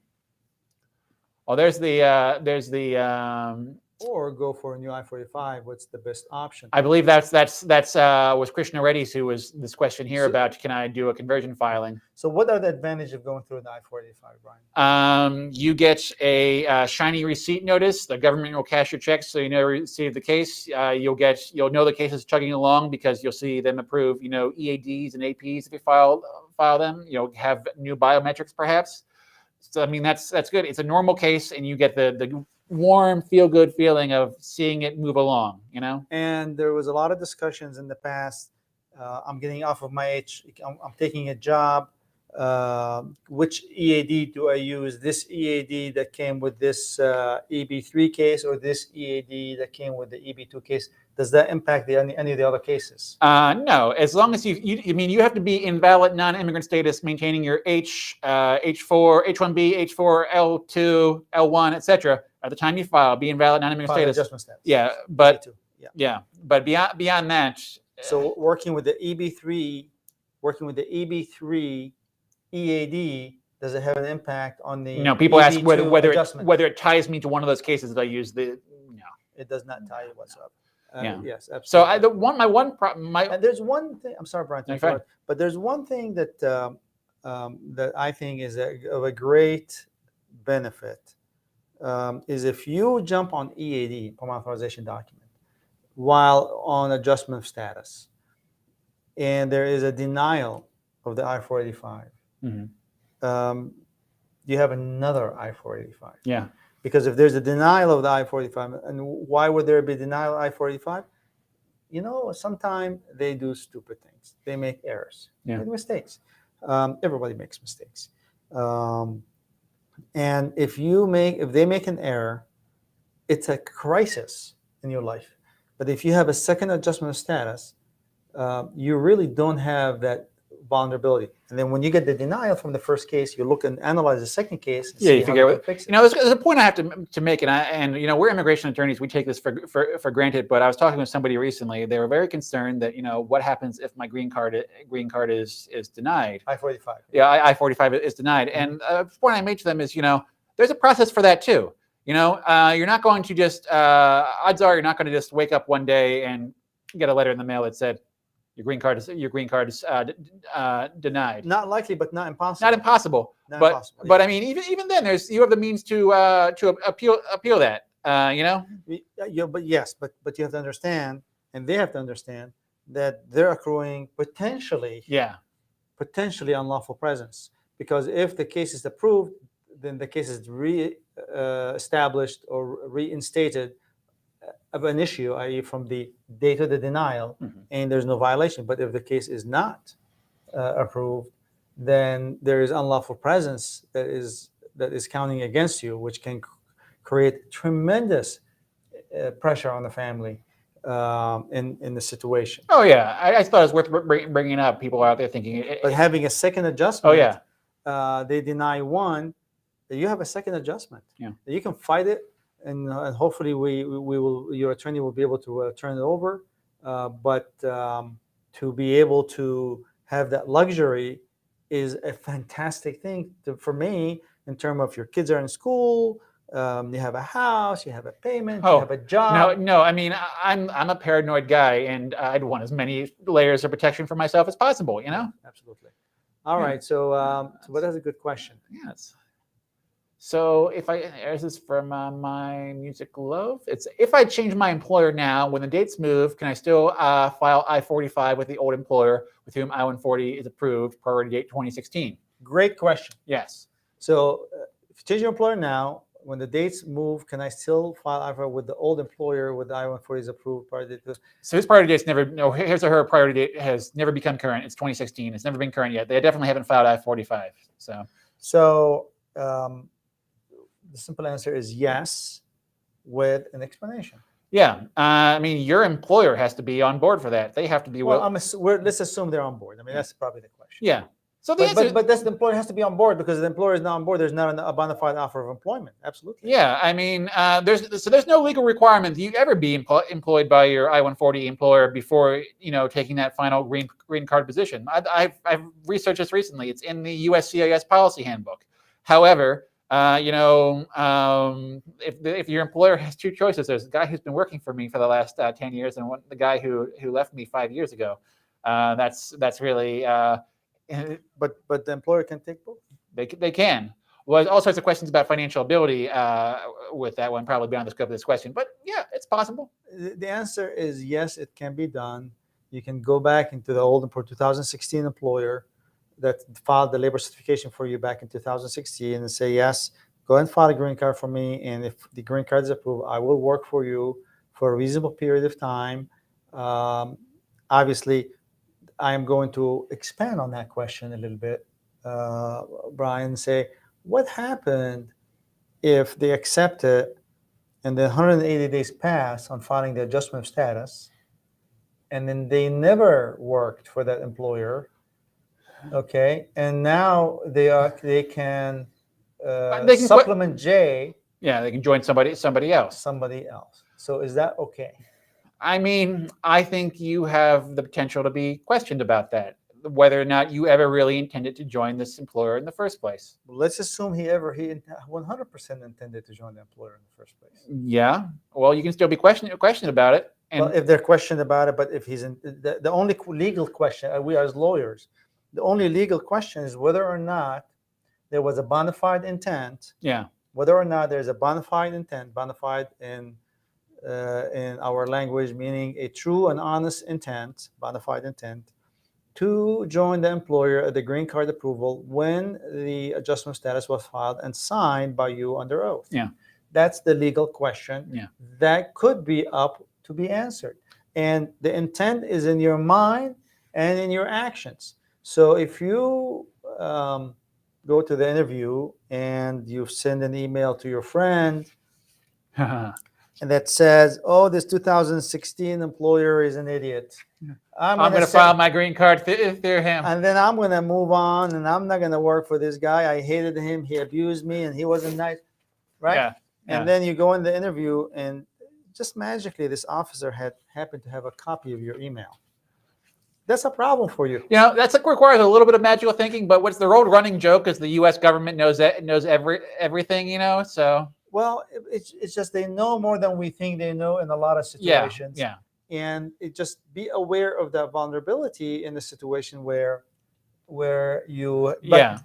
Well, there's the. Or go for a new I-45. What's the best option? I believe that's was Krishna Reddy's who was this question here about can I do a conversion filing? So what are the advantages of going through the I-485, Brian? You get a shiny receipt notice. The government will cash your checks, so you never receive the case. You'll know the case is chugging along because you'll see them approve EADs and APs if you file them. You'll have new biometrics perhaps. So that's good. It's a normal case, and you get the warm, feel-good feeling of seeing it move along, And there was a lot of discussions in the past. I'm getting off of my I'm taking a job. which EAD do I use? This EAD that came with this EB3 case, or this EAD that came with the EB2 case? Does that impact any of the other cases? No, as long as I mean, you have to be in valid non-immigrant status, maintaining your H4, H1B, H4, L2, L1, etc. At the time you file, be in valid non-immigrant File status. adjustment status. Yeah, but Me too. yeah, but beyond that. So working with the EB3 EAD, does it have an impact on the No, people ask whether adjustment? it ties me to one of those cases that I use. No, It does not tie you whatsoever. Yeah. Yes, absolutely. So and there's one thing. I'm sorry, Brian, to interrupt, but there's one thing that that I think is of a great benefit is if you jump on EAD, Permanent Authorization Document, while on adjustment of status, and there is a denial of the I485, you have another I485. Yeah. Because if there's a denial of the I-45, and why would there be denial of I-45? You know, sometimes they do stupid things. They make errors, make mistakes. Everybody makes mistakes. And if they make an error, it's a crisis in your life. But if you have a second adjustment of status, you really don't have that vulnerability. And then when you get the denial from the first case, you look and analyze the second case. And you figure out. You know, there's a point I have to make, and you know, we're immigration attorneys. We take this for granted. But I was talking with somebody recently. They were very concerned that, you know, what happens if my green card is denied. I-45. Yeah, I-45 is denied. And the point I made to them is, you know, there's a process for that too. You know, you're not going to just odds are you're not going to just wake up one day and get a letter in the mail that said, your green card is denied. Not likely, but not impossible. Not impossible. But I mean, even then, you have the means to appeal that. You know. Yeah, but you have to understand, and they have to understand that they're accruing potentially unlawful presence, because if the case is approved, then the case is established or reinstated of an issue, i.e. from the date of the denial, and there's no violation. But if the case is not approved, then there is unlawful presence that is counting against you, which can create tremendous pressure on the family in the situation. Oh yeah, I thought it was worth bringing up. People are out there thinking. But having a second adjustment, they deny one, you have a second adjustment. Yeah, you can fight it. And hopefully your attorney will be able to turn it over. But to be able to have that luxury is a fantastic thing for me, in terms of your kids are in school, you have a house, you have a payment, you have a job. No. I mean, I'm a paranoid guy, and I'd want as many layers of protection for myself as possible. You know. Absolutely. All right. So but that's a good question. Yes. So this is from my music love. It's if I change my employer now, when the dates move, can I still file I-45 with the old employer with whom I-140 is approved, priority date 2016? Great question. Yes. So if you change your employer now, when the dates move, can I still file I-45 with the old employer with the I-140 is approved priority date? So his priority date's his or her priority date has never become current. It's 2016. It's never been current yet. They definitely haven't filed I-45. So the simple answer is yes, with an explanation. Yeah, I mean, your employer has to be on board for that. They have to be let's assume they're on board. I mean, that's probably the question. Yeah. So but that's the employer has to be on board, because if the employer is not on board, there's not a bona fide offer of employment. Absolutely. Yeah, I mean, there's no legal requirement that you ever be employed by your I-140 employer before, you know, taking that final green card position. I've researched this recently. It's in the USCIS policy handbook. However, you know, if your employer has two choices, there's a guy who's been working for me for the last 10 years, and the guy who left me 5 years ago. That's really. But the employer can take both. They can. Well, all sorts of questions about financial ability with that one, probably beyond the scope of this question. But yeah, it's possible. The answer is yes, it can be done. You can go back into the old 2016 employer that filed the labor certification for you back in 2016 and say, yes, go ahead and file a green card for me. And if the green card is approved, I will work for you for a reasonable period of time. Obviously, I am going to expand on that question a little bit Brian, say, what happened if they accept it and then 180 days pass on filing the adjustment of status, and then they never worked for that employer, okay, and now they can They can quit. supplement J Yeah, they can join somebody else. somebody else. So is that okay? I mean, I think you have the potential to be questioned about that, whether or not you ever really intended to join this employer in the first place. Let's assume he 100% intended to join the employer in the first place. Yeah. Well, you can still be questioned about it. And Well, if they're questioned about it, but if he's in the only legal question, we as lawyers, the only legal question is whether or not there was a bona fide intent. yeah, Whether or not there's a bona fide intent, bona fide in our language, meaning a true and honest intent, bona fide intent, to join the employer at the green card approval when the adjustment status was filed and signed by you under oath. Yeah. That's the legal question. Yeah. That could be up to be answered. And the intent is in your mind and in your actions. So if you go to the interview and you send an email to your friend and that says, oh, this 2016 employer is an idiot. I'm going to file my green card through him. And then I'm going to move on and I'm not going to work for this guy. I hated him. He abused me and he wasn't nice. Right? Yeah. And then you go in the interview and just magically this officer happened to have a copy of your email. That's a problem for you. You know, that's requires a little bit of magical thinking, but what's the old running joke is the U.S. government knows everything, you know, so. Well, it's just they know more than we think they know in a lot of situations. Yeah. And it just be aware of that vulnerability in the situation where you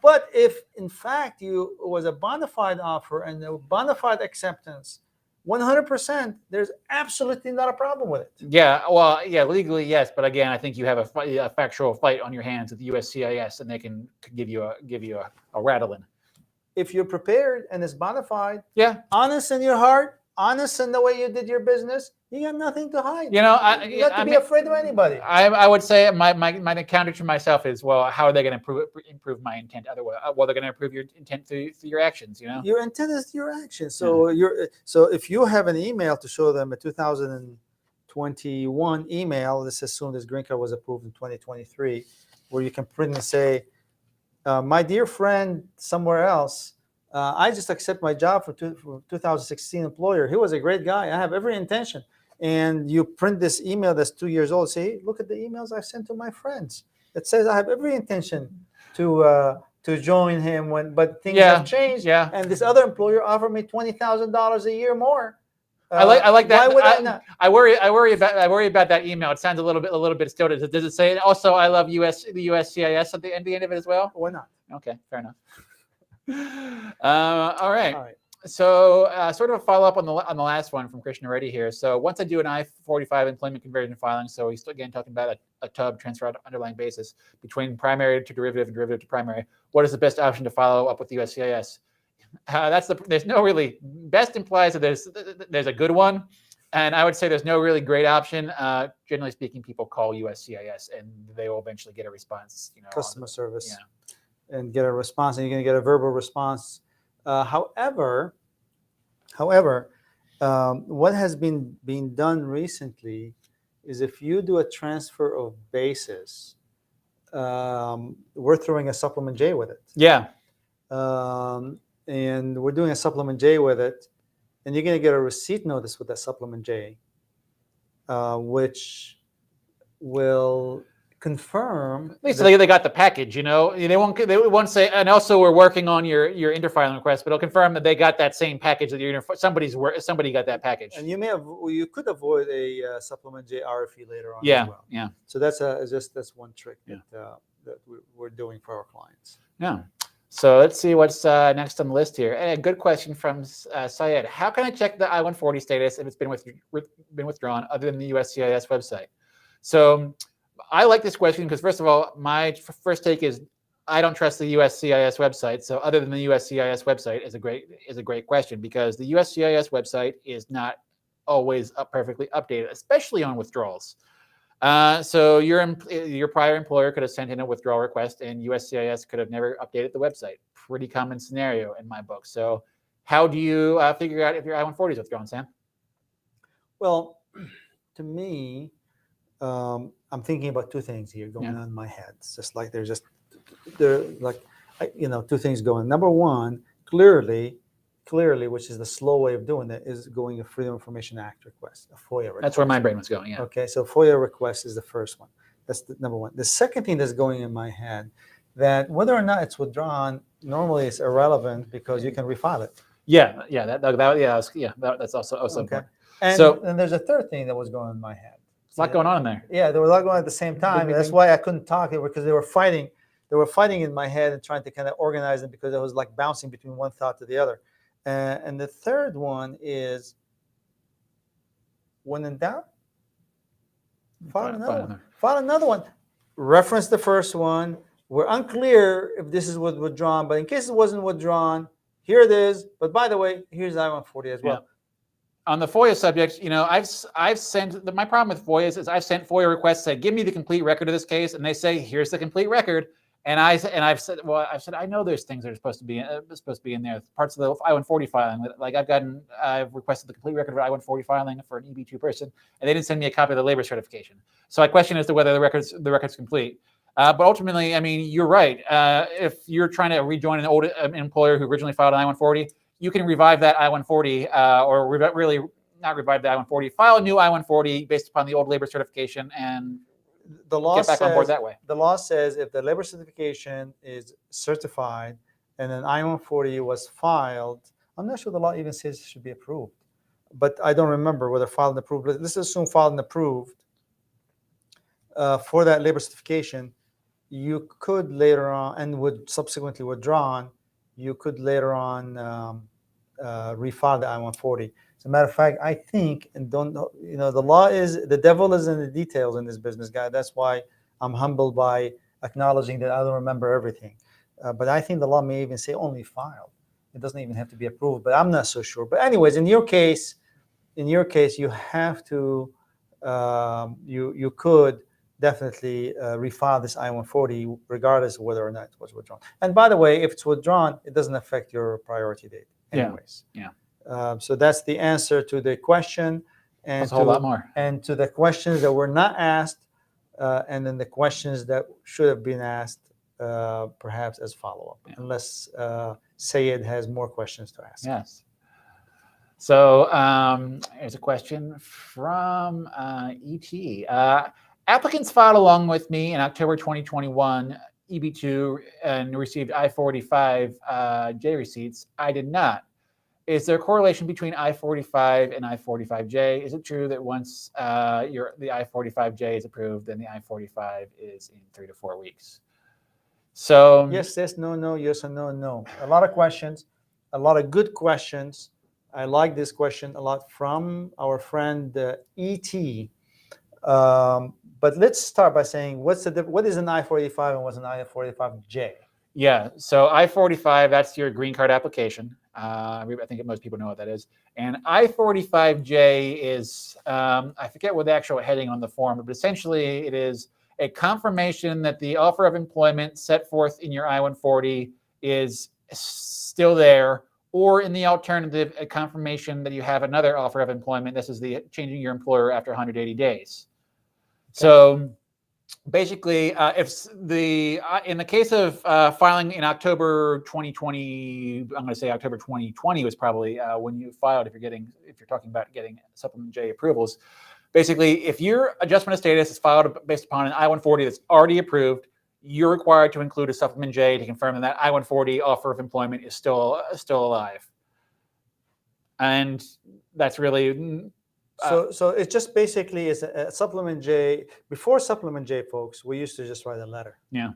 but if in fact it was a bona fide offer and a bona fide acceptance 100%, there's absolutely not a problem with it. Yeah, well, yeah, legally yes, but again, I think you have a factual fight on your hands with the USCIS, and they can give you a rattling. If you're prepared and it's bona fide, yeah, honest in your heart, honest in the way you did your business, you got nothing to hide. You know, you got to be afraid of anybody. I would say my counter to myself is, well, how are they going to improve my intent? Otherwise, well, they're going to improve your intent through your actions. You know, your intent is your actions. So so if you have an email to show them a 2021 email, let's assume this green card was approved in 2023, where you can print and say, my dear friend somewhere else, I just accept my job for 2016 employer. He was a great guy. I have every intention. And you print this email that's 2 years old. Say, look at the emails I've sent to my friends. It says I have every intention to join him but things have changed. Yeah. And this other employer offered me $20,000 a year more. I like that. Why would I not? I worry about that email. It sounds a little bit distorted. Does it say also I love the USCIS at the end of it as well? Why not? Okay, fair enough. All right. So sort of a follow-up on the last one from Krishna Reddy here. So once I do an I485 employment conversion filing, so he's again talking about a TUB, transfer underlying basis, between primary to derivative and derivative to primary, what is the best option to follow up with USCIS? There's no really, best implies that there's a good one, and I would say there's no really great option. Generally speaking, people call USCIS and they will eventually get a response. You know, customer service, and get a response, and you're going to get a verbal response. However, what has been being done recently is if you do a transfer of basis, we're throwing a supplement J with it. Yeah. And we're doing a supplement J with it, and you're going to get a receipt notice with that supplement J, which will confirm. At least they got the package, you know. They won't say, and also we're working on your interfiling request, but it'll confirm that they got that same package that somebody got that package. And you could avoid a supplement J RFE later on. Yeah, as well. Yeah. So that's one trick that we're doing for our clients. Yeah. So let's see what's next on the list here. And a good question from Syed. How can I check the I-140 status if it's been withdrawn other than the USCIS website? So I like this question because, first of all, my first take is I don't trust the USCIS website. So other than the USCIS website is a great question, because the USCIS website is not always perfectly updated, especially on withdrawals. So your prior employer could have sent in a withdrawal request, and USCIS could have never updated the website. Pretty common scenario in my book. So how do you figure out if your I-140 is withdrawn, Sam? Well, to me, I'm thinking about two things here going on in my head. It's just like they're two things going. Number one, clearly, which is the slow way of doing it, is going a Freedom of Information Act request, a FOIA request. That's where my brain was going. Yeah. Okay, so FOIA request is the first one. That's the number one. The second thing that's going in my head, that whether or not it's withdrawn, normally it's irrelevant because you can refile it. Yeah. That's also Okay. important. And then there's a third thing that was going in my head. A lot going on in there. Yeah, there was a lot going on at the same time. That's why I couldn't talk, because they were fighting. They were fighting in my head and trying to kind of organize them, because I was like bouncing between one thought to the other. And the third one is, when in doubt, file another one. Reference the first one. We're unclear if this is withdrawn, but in case it wasn't withdrawn, here it is. But by the way, here's I-140 as well. Yeah. On the FOIA subject, I've sent, my problem with FOIA is I've sent FOIA requests, say, give me the complete record of this case, and they say, here's the complete record. And I've said, I know there's things that are supposed to be in there, parts of the I-140 filing. Like I've requested the complete record of I-140 filing for an EB2 person, and they didn't send me a copy of the labor certification. So I question as to whether the record's complete. But ultimately, I mean, you're right. If you're trying to rejoin an old employer who originally filed an I-140, you can revive that I-140, or really not revive the I-140, file a new I-140 based upon the old labor certification, and the law get back on board that way. The law says if the labor certification is certified and an I-140 was filed, I'm not sure the law even says it should be approved, but I don't remember whether filed and approved. Let's assume filed and approved for that labor certification. You could later on, and would subsequently withdrawn, you could later on refile the I-140. As a matter of fact, I think, and don't know, the law is, the devil is in the details in this business, guy. That's why I'm humbled by acknowledging that I don't remember everything. But I think the law may even say only filed. It doesn't even have to be approved, but I'm not so sure. But anyways, in your case, you have to, you could definitely refile this I-140 regardless of whether or not it was withdrawn. And by the way, if it's withdrawn, it doesn't affect your priority date anyways. Yeah. So that's the answer to the question, and that's a whole lot more. And to the questions that were not asked, and then the questions that should have been asked, perhaps as follow-up, unless Sayed has more questions to ask. Yes. So here's a question from ET. Applicants filed along with me in October 2021 EB2 and received I485J receipts. I did not. Is there a correlation between I-45 and I-45J? Is it true that once the I-45J is approved, then the I-45 is in 3 to 4 weeks? So yes, no, yes, and no. A lot of questions, a lot of good questions. I like this question a lot from our friend ET. But let's start by saying, what is an I-485 and what's an I-485J? Yeah, so I-45, that's your green card application. I think most people know what that is. And I-45J is, I forget what the actual heading on the form, but essentially it is a confirmation that the offer of employment set forth in your I-140 is still there, or in the alternative, a confirmation that you have another offer of employment. This is the changing your employer after 180 days. So basically, if in the case of filing in October 2020, I'm going to say October 2020 was probably when you filed. If you're talking about getting Supplement J approvals, basically, if your adjustment of status is filed based upon an I-140 that's already approved, you're required to include a Supplement J to confirm that I-140 offer of employment is still alive. And that's really. So it just basically is a Supplement J. Before Supplement J, folks, we used to just write a letter. Yeah.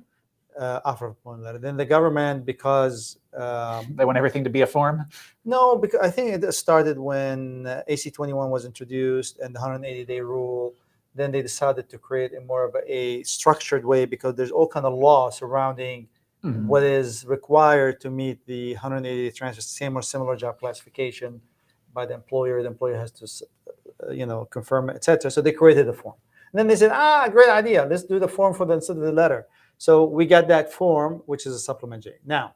Offer of employment letter. Then the government, because they want everything to be a form. No, because I think it started when AC 21 was introduced and the 180-day rule. Then they decided to create a more of a structured way, because there's all kind of law surrounding what is required to meet the 180-day transfer, same or similar job classification by the employer. The employer has to confirm it, etc. So they created a form. And then they said, great idea. Let's do the form for the instead of the letter. So we got that form, which is a supplement J. Now,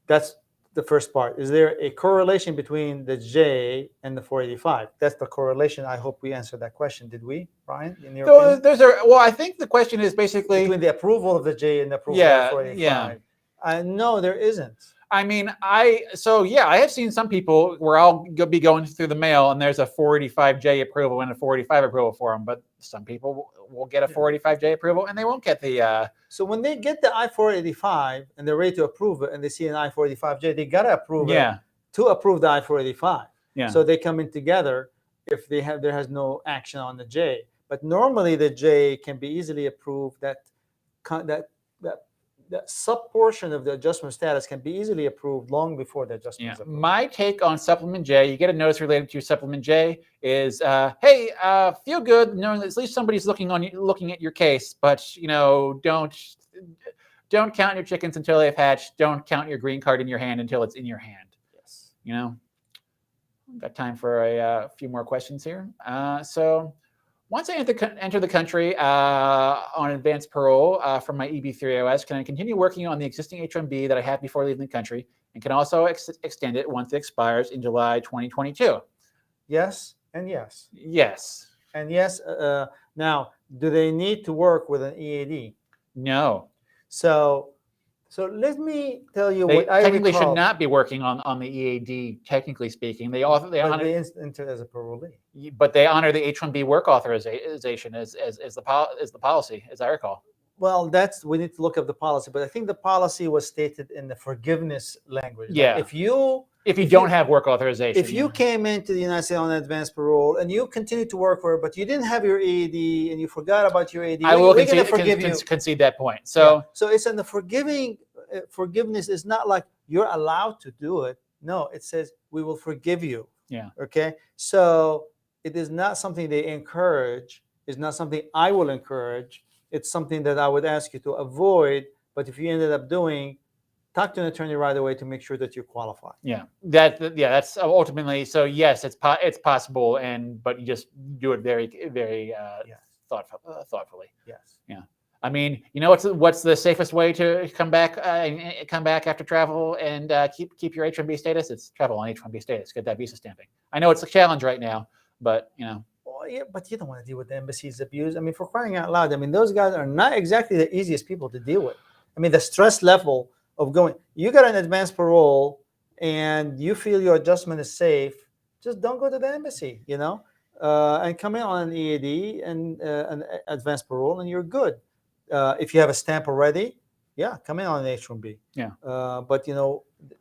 that's the first part. Is there a correlation between the J and the 485? That's the correlation. I hope we answered that question. Did we, Brian? In your So opinion? well, I think the question is basically Between the approval of the J and the approval of the 485. No, there isn't. I mean, I have seen some people where I'll be going through the mail and there's a 485J approval and a 485 approval for them, but some people will get a 485J approval and they won't get the. So when they get the I485 and they're ready to approve it and they see an I485J, they gotta approve it to approve the I485. Yeah. So they come in together if there has no action on the J. But normally the J can be easily approved. That sub-portion of the adjustment status can be easily approved long before the adjustment is approved. My take on supplement J, you get a notice related to your supplement J, is hey, feel good knowing that at least somebody's looking at your case, but don't count your chickens until they've hatched. Don't count your green card in your hand until it's in your hand. Yes. Got time for a few more questions here. So once I enter the country on advanced parole from my EB-3OS, can I continue working on the existing H-1B that I had before leaving the country, and can also extend it once it expires in July 2022? Yes and yes. Yes. And yes. Now, do they need to work with an EAD? No. So let me tell you they what I technically recall. should not be working on the EAD, technically speaking. They honor enter as a parolee. But they honor the H-1B work authorization as the policy, as I recall. Well, we need to look up the policy, but I think the policy was stated in the forgiveness language. Yeah. Like if you don't have work auzation. If you came into the United States on advanced parole and you continued to work for it, but you didn't have your EAD and you forgot about your EAD, I will concede that point. So it's in the forgiveness is not like you're allowed to do it. No, it says we will forgive you. Yeah. Okay. So it is not something they encourage. It's not something I will encourage. It's something that I would ask you to avoid. But if you ended up doing, talk to an attorney right away to make sure that you're qualified. Yeah, that's ultimately. So yes, it's possible, but you just do it very, very thoughtfully. Yes. Yeah. I mean, what's the safest way to come back after travel and keep your H-1B status? It's travel on H-1B status. Get that visa stamping. I know it's a challenge right now, but Well, yeah, but you don't want to deal with the embassy's abuse. I mean, for crying out loud, I mean, those guys are not exactly the easiest people to deal with. I mean, the stress level of you got an advanced parole and you feel your adjustment is safe, just don't go to the embassy, and come in on an EAD and an advanced parole and you're good. If you have a stamp already, come in on an H-1B. Yeah. But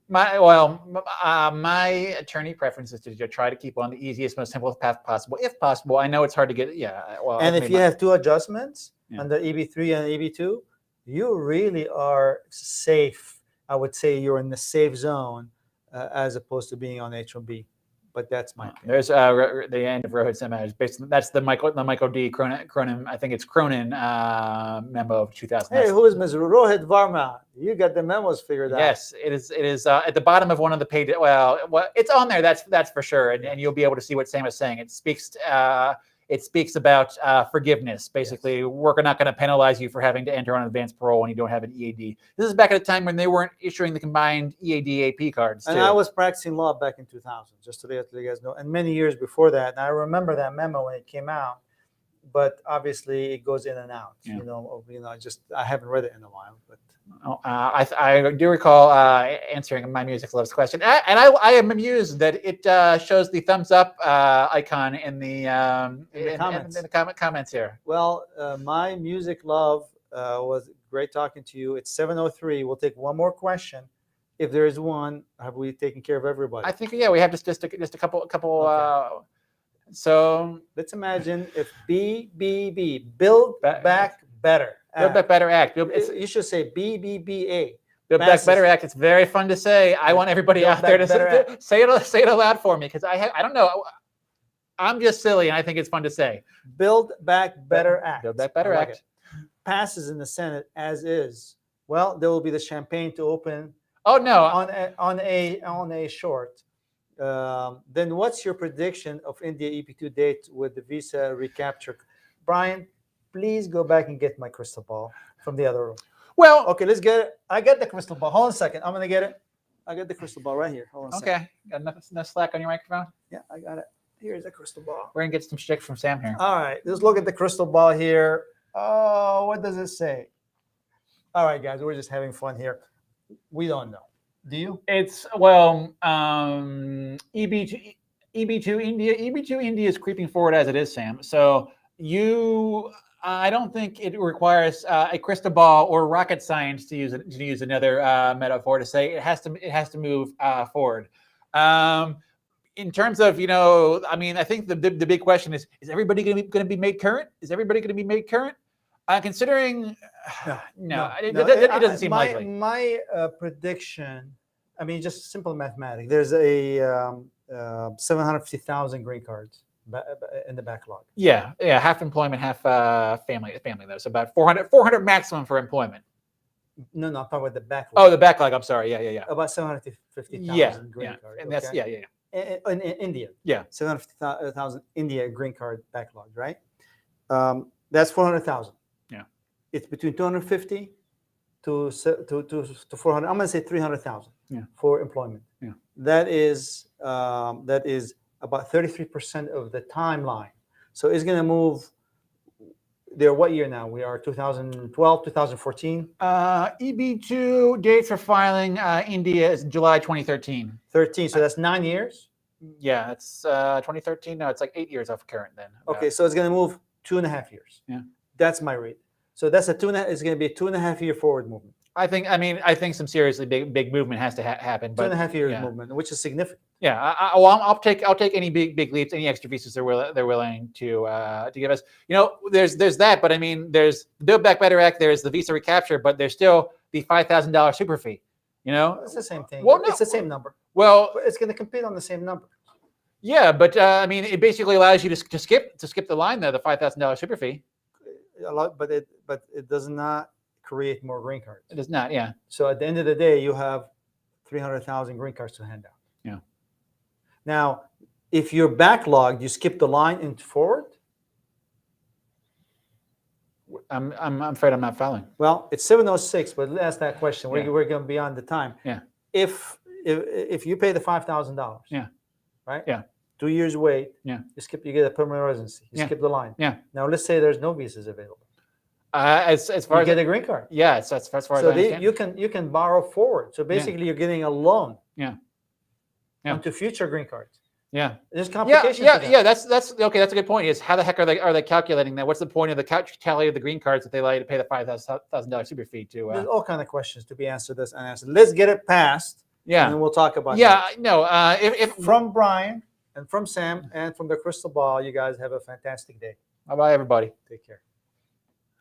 my attorney preference is to try to keep on the easiest, most simplest path possible, if possible. I know it's hard to get. Yeah. Well, and if you have two adjustments under EB-3 and EB-2, you really are safe. I would say you're in the safe zone as opposed to being on H-1B. But that's my opinion. There's the end of Rohit Sema's. That's the Michael D. Cronin. I think it's Cronin memo of 2000. Hey, who is Ms. Rohit Varma? You got the memos figured out. Yes, it is. It is at the bottom of one of the pages. Well, it's on there. That's for sure, and you'll be able to see what Sam is saying. It speaks about forgiveness. Basically, Yes. We're not going to penalize you for having to enter on advanced parole when you don't have an EAD. This is back at a time when they weren't issuing the combined EAD AP cards. And I was practicing law back in 2000, just to let you guys know, and many years before that. And I remember that memo when it came out, but obviously it goes in and out. Yeah. I haven't read it in a while, but. I do recall answering my music loves question, and I am amused that it shows the thumbs up icon in the comments here. Well, my music love was great talking to you. It's 7:03. We'll take one more question. If there is one, have we taken care of everybody? I think we have just a couple. Okay. So let's imagine if BBB, Build Back Better. Buildback Better Act. You should say BBBA. Buildback Better Act. It's very fun to say. I want everybody out there to say it aloud for me because I don't know. I'm just silly and I think it's fun to say. Build Back Better Act. Build Back Better Act. Passes in the Senate as is. Well, there will be the champagne to open. Oh no! On a short. Then what's your prediction of India EP2 date with the visa recapture? Brian, please go back and get my crystal ball from the other room. Well, Okay, let's get it. I got the crystal ball. Hold on a second. I'm gonna get it. I got the crystal ball right here. Hold on a second. okay. Got enough slack on your microphone? Yeah, I got it. Here's the crystal ball. We're gonna get some shtick from Sam here. All right, let's look at the crystal ball here. Oh, what does it say? All right, guys, we're just having fun here. We don't know. Do you? It's EB2 India is creeping forward as it is, Sam. So I don't think it requires a crystal ball or rocket science to use another metaphor to say it has to move forward. In terms of, I mean, I think the big question is everybody going to be made current? Is everybody going to be made current? Considering, it doesn't seem likely. My prediction, I mean, just simple mathematics. There's a 750,000 green cards in the backlog. Yeah, half employment, half family though. So about 400 maximum for employment. No, I'm talking about the backlog. Oh, the backlog. I'm sorry. Yeah. About 750,000 green cards. And that's yeah. In India. Yeah. 750,000 India green card backlog, right? That's 400,000. Yeah. It's between 250 to 400. I'm going to say 300,000 for employment. Yeah. That is about 33% of the timeline. So it's going to move there. What year now? We are 2012, 2014. EB2 dates for filing India is July 2013. 13. So that's 9 years. Yeah, it's 2013. No, it's like 8 years off current then. Okay, so it's going to move 2.5 years. Yeah, that's my read. So that's it's going to be a 2.5 year forward movement. I think some seriously big movement has to happen. But 2.5 years movement, which is significant. Yeah, I'll take any big leaps, any extra visas they're willing to give us. There's that, but I mean, there's the Build Back Better Act, there's the visa recapture, but there's still the $5,000 super fee. It's the same thing. Well, no, it's the same number. Well, but it's going to compete on the same number. Yeah, but I mean, it basically allows you to skip the line there, the $5,000 super fee. A lot, but it does not create more green cards. It does not. Yeah. So at the end of the day, you have 300,000 green cards to hand out. Yeah. Now, if you're backlogged, you skip the line and forward. I'm afraid I'm not following. Well, it's 7:06, but let's ask that question. We're going to be on the time. Yeah. If you pay the $5,000. Yeah. Right. Yeah. 2 years wait. Yeah. You get a permanent residency. You skip the line. Yeah. Now let's say there's no visas available. As far as you get a green card. Yeah, as far as I understand. you can borrow forward. So basically, you're getting a loan. Yeah. Onto future green cards. Yeah. There's complications. Yeah. That's okay. That's a good point. Is how the heck are they calculating that? What's the point of the tally of the green cards that they allow you to pay the $5,000 super fee to? There's all kind of questions to be answered. This unanswered. Let's get it passed. Yeah. And then we'll talk about. Yeah. No. If from Brian and from Sam and from the crystal ball, you guys have a fantastic day. Bye bye, everybody. Take care.